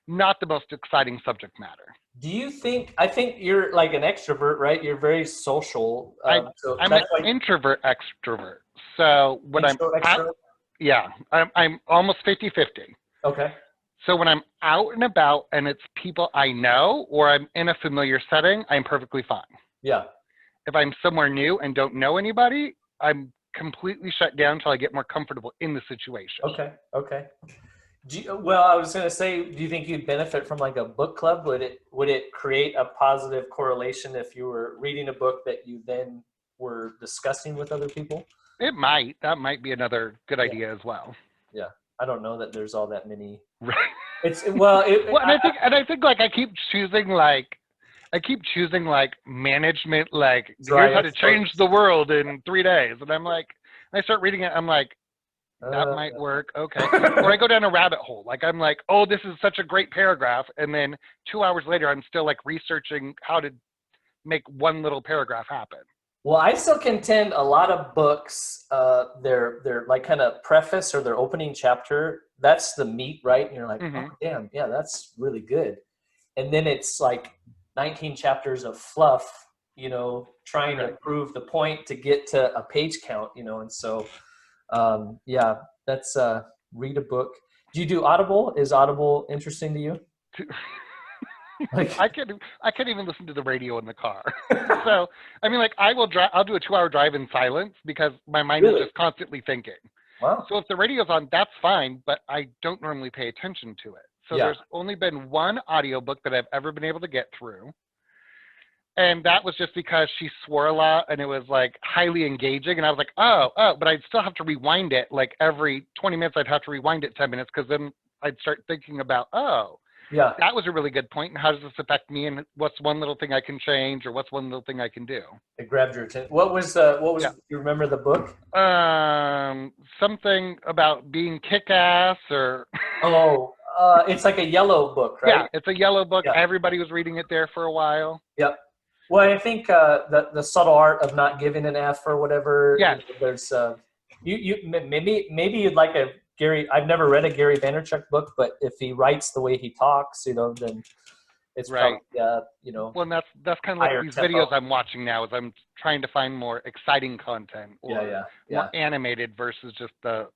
not the most exciting subject matter. Do you think, I think you're like an extrovert, right? You're very social. I'm an introvert extrovert. So when I'm almost 50-50. Okay. So when I'm out and about and it's people I know or I'm in a familiar setting, I'm perfectly fine. Yeah. If I'm somewhere new and don't know anybody, I'm completely shut down until I get more comfortable in the situation. Okay. Okay. Well, I was going to say, do you think you'd benefit from like a book club? Would it create a positive correlation if you were reading a book that you then were discussing with other people? It might. That might be another good idea as well. Yeah. I don't know that there's all that many. Right. And I think like I keep choosing management, like here's how to change the world in 3 days. And I'm like, I start reading it. I'm like, that might work. Okay. Or I go down a rabbit hole. Like I'm like, oh, this is such a great paragraph. And then 2 hours later, I'm still like researching how to make one little paragraph happen. Well, I still contend a lot of books, their like kind of preface or their opening chapter, that's the meat, right? And you're like, oh, damn, yeah, that's really good. And then it's like 19 chapters of fluff, trying to prove the point to get to a page count, and so, that's read a book. Do you do Audible? Is Audible interesting to you? I can't even listen to the radio in the car. So, I mean, like I'll do a 2-hour drive in silence because my mind is just constantly thinking. Wow. So if the radio's on, that's fine, but I don't normally pay attention to it. So there's only been one audiobook that I've ever been able to get through. And that was just because she swore a lot and it was like highly engaging. And I was like, oh, but I'd still have to rewind it. Like every 20 minutes, I'd have to rewind it 10 minutes because then I'd start thinking about, that was a really good point. And how does this affect me? And what's one little thing I can change or what's one little thing I can do? It grabbed your attention. What was you remember the book? Something about being kick-ass or. It's like a yellow book, right? Yeah, it's a yellow book. Yeah. Everybody was reading it there for a while. Yep. Well, I think the subtle art of not giving an F or whatever. Yeah. There's you maybe you'd like a Gary. I've never read a Gary Vaynerchuk book, but if he writes the way he talks, then it's right. Probably, Well, and that's kind of like these videos I'm watching now. Is I'm trying to find more exciting content or more animated versus just the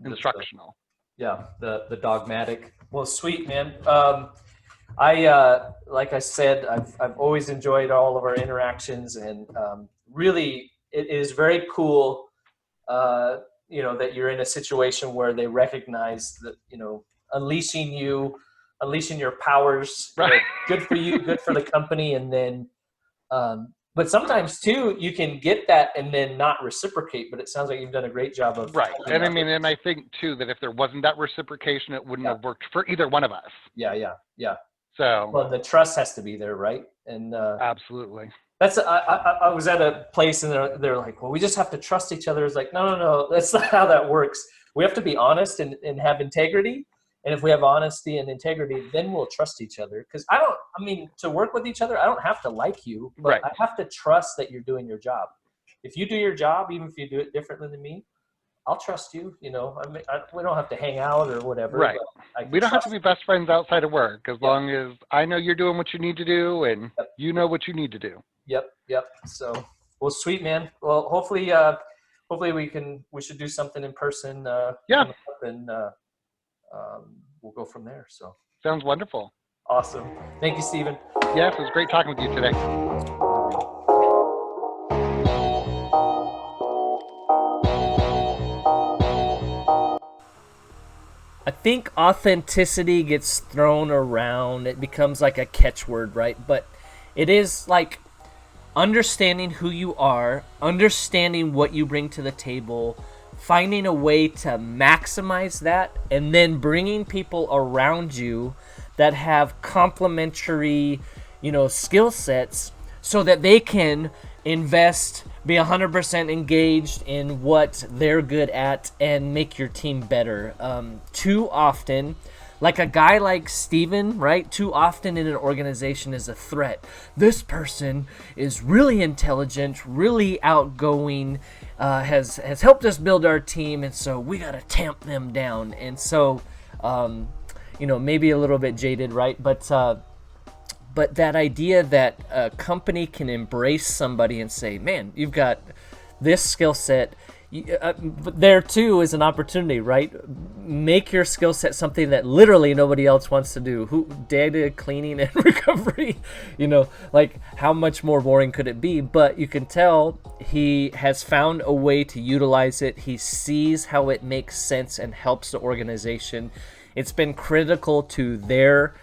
instructional. The dogmatic. Well, sweet, man. I like I said, I've always enjoyed all of our interactions, and really, it is very cool. That you're in a situation where they recognize that unleashing your powers. Right. Good for you. Good for the company, and then But sometimes too, you can get that and then not reciprocate. But it sounds like you've done a great job of Right. helping And I out mean, with- and I think too that if there wasn't that reciprocation, it wouldn't Yeah. have worked for either one of us. yeah. So Well, the trust has to be there, right? And absolutely. that's I was at a place and they're like, well, we just have to trust each other. It's like, no, that's not how that works. We have to be honest and have integrity. And if we have honesty and integrity, then we'll trust each other. Because to work with each other, I don't have to like you, but Right. I have to trust that you're doing your job. If you do your job, even if you do it differently than me, I'll trust you. We don't have to hang out or whatever. Right. but I can We don't have to trust be best friends outside of work as Yeah. long as I know you're doing what you need to do and Yep. you know what you need to do. Yep. So, well, sweet, man. Well, hopefully we should do something in person. Yeah. coming up, and we'll go from there. So Sounds wonderful. awesome. Thank you, Stephen. Yes, it was great talking with you today. I think authenticity gets thrown around. It becomes like a catchword, right? But it is like understanding who you are, understanding what you bring to the table, finding a way to maximize that, and then bringing people around you that have complementary, skill sets so that they can invest, be 100% engaged in what they're good at, and make your team better. Too often, like a guy like Steven, right? Too often in an organization is a threat. This person is really intelligent, really outgoing, has helped us build our team, and so we got to tamp them down. And so, maybe a little bit jaded, right? But that idea that a company can embrace somebody and say, man, you've got this skill set. But there too is an opportunity, right? Make your skill set something that literally nobody else wants to do. Data cleaning and recovery, like how much more boring could it be? But you can tell he has found a way to utilize it. He sees how it makes sense and helps the organization. It's been critical to their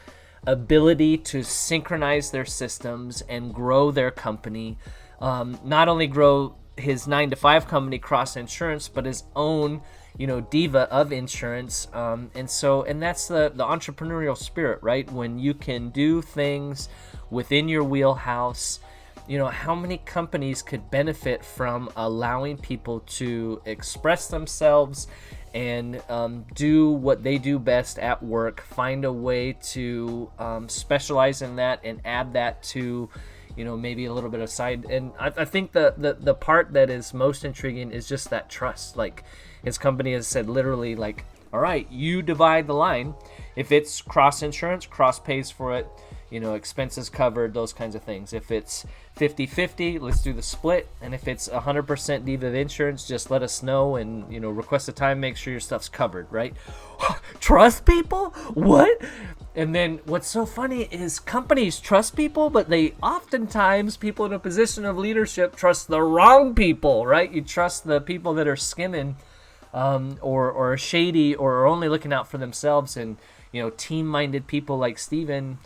ability to synchronize their systems and grow their company. Not only grow his 9-to-5 company, Cross Insurance, but his own, Diva of insurance. And that's the entrepreneurial spirit, right? When you can do things within your wheelhouse. How many companies could benefit from allowing people to express themselves and do what they do best at work, find a way to specialize in that and add that to, maybe a little bit of side. And I think the part that is most intriguing is just that trust. Like his company has said literally like, all right, you divide the line. If it's Cross Insurance, Cross pays for it, expenses covered, those kinds of things. If it's 50-50, let's do the split. And if it's 100% Diva of insurance, just let us know and, request a time, make sure your stuff's covered, right? Trust people? What? And then what's so funny is companies trust people, but they oftentimes, people in a position of leadership, trust the wrong people, right? You trust the people that are skimming or are shady or are only looking out for themselves. And, team-minded people like Steven,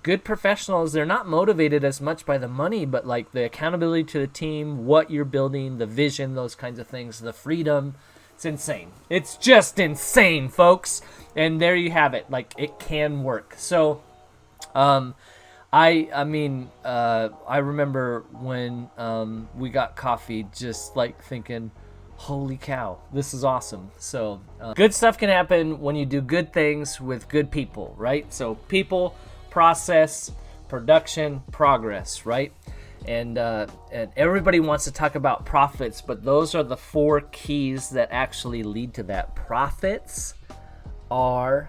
good professionals, they're not motivated as much by the money, but like the accountability to the team, what you're building, the vision, those kinds of things, the freedom. It's insane. It's just insane, folks. And there you have it. Like, it can work. So, I remember when we got coffee, just like thinking, holy cow, this is awesome. So good stuff can happen when you do good things with good people, right? So people, process, production, progress, right? And everybody wants to talk about profits, but those are the 4 keys that actually lead to that. Profits are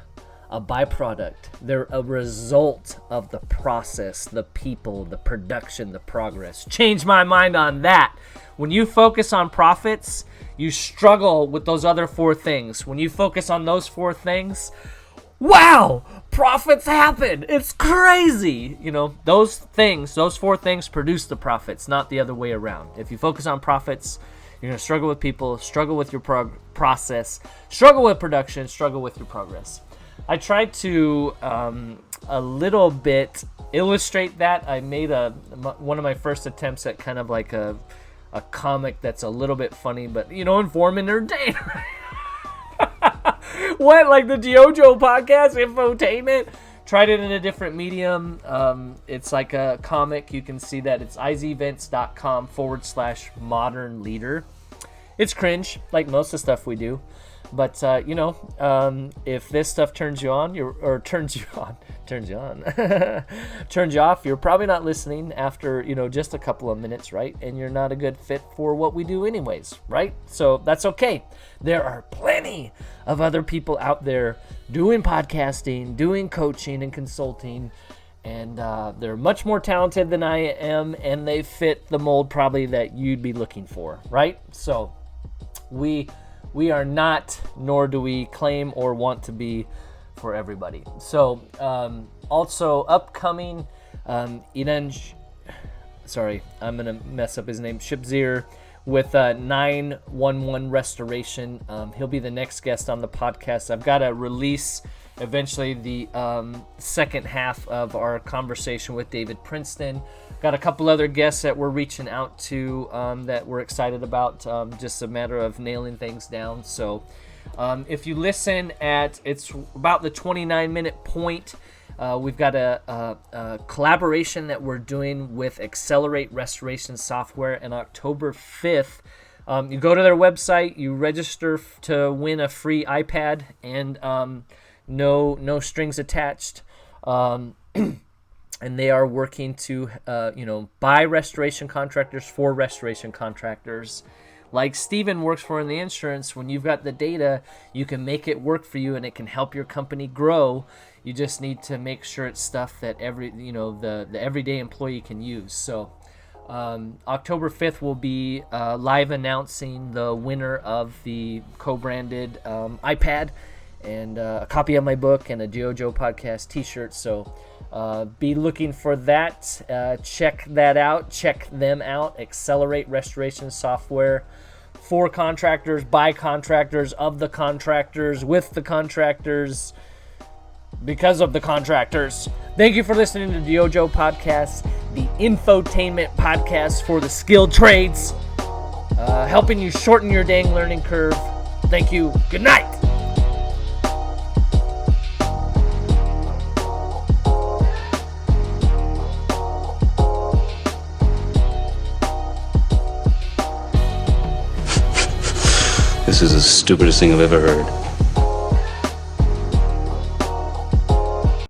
a byproduct. They're a result of the process, the people, the production, the progress. Change my mind on that. When you focus on profits, you struggle with those other 4 things. When you focus on those 4 things, wow, profits happen. It's crazy. Those 4 things produce the profits, not the other way around. If you focus on profits, you're going to struggle with people, struggle with your process, struggle with production, struggle with your progress. I tried to a little bit illustrate that, I made one of my first attempts at kind of like a comic that's a little bit funny, but inform and entertain. What, like the DYOJO podcast, infotainment? Tried it in a different medium. It's like a comic. You can see that it's izvents.com/modern leader. It's cringe, like most of the stuff we do. But, if this stuff turns you on, turns you off, you're probably not listening after, just a couple of minutes, right? And you're not a good fit for what we do anyways, right? So that's okay. There are plenty of other people out there doing podcasting, doing coaching and consulting, and they're much more talented than I am, and they fit the mold probably that you'd be looking for, right? So we are not, nor do we claim or want to be for everybody. So, also upcoming, I'm going to mess up his name, Shipzir with 911 Restoration. He'll be the next guest on the podcast. I've got to release eventually the second half of our conversation with David Princeton. Got a couple other guests that we're reaching out to that we're excited about. Just a matter of nailing things down. So if you listen it's about the 29-minute point. We've got a collaboration that we're doing with Accelerate Restoration Software on October 5th. You go to their website, you register to win a free iPad, and no strings attached. And they are working to, buy restoration contractors for restoration contractors. Like Steven works for in the insurance, when you've got the data, you can make it work for you and it can help your company grow. You just need to make sure it's stuff that the everyday employee can use. So October 5th will be live announcing the winner of the co-branded iPad and a copy of my book and a DYOJO podcast t-shirt. So be looking for that. Check that out. Check them out. Accelerate Restoration Software for contractors, by contractors, of the contractors, with the contractors, because of the contractors. Thank you for listening to the DYOJO podcast, the infotainment podcast for the skilled trades, helping you shorten your dang learning curve. Thank you. Good night. This is the stupidest thing I've ever heard.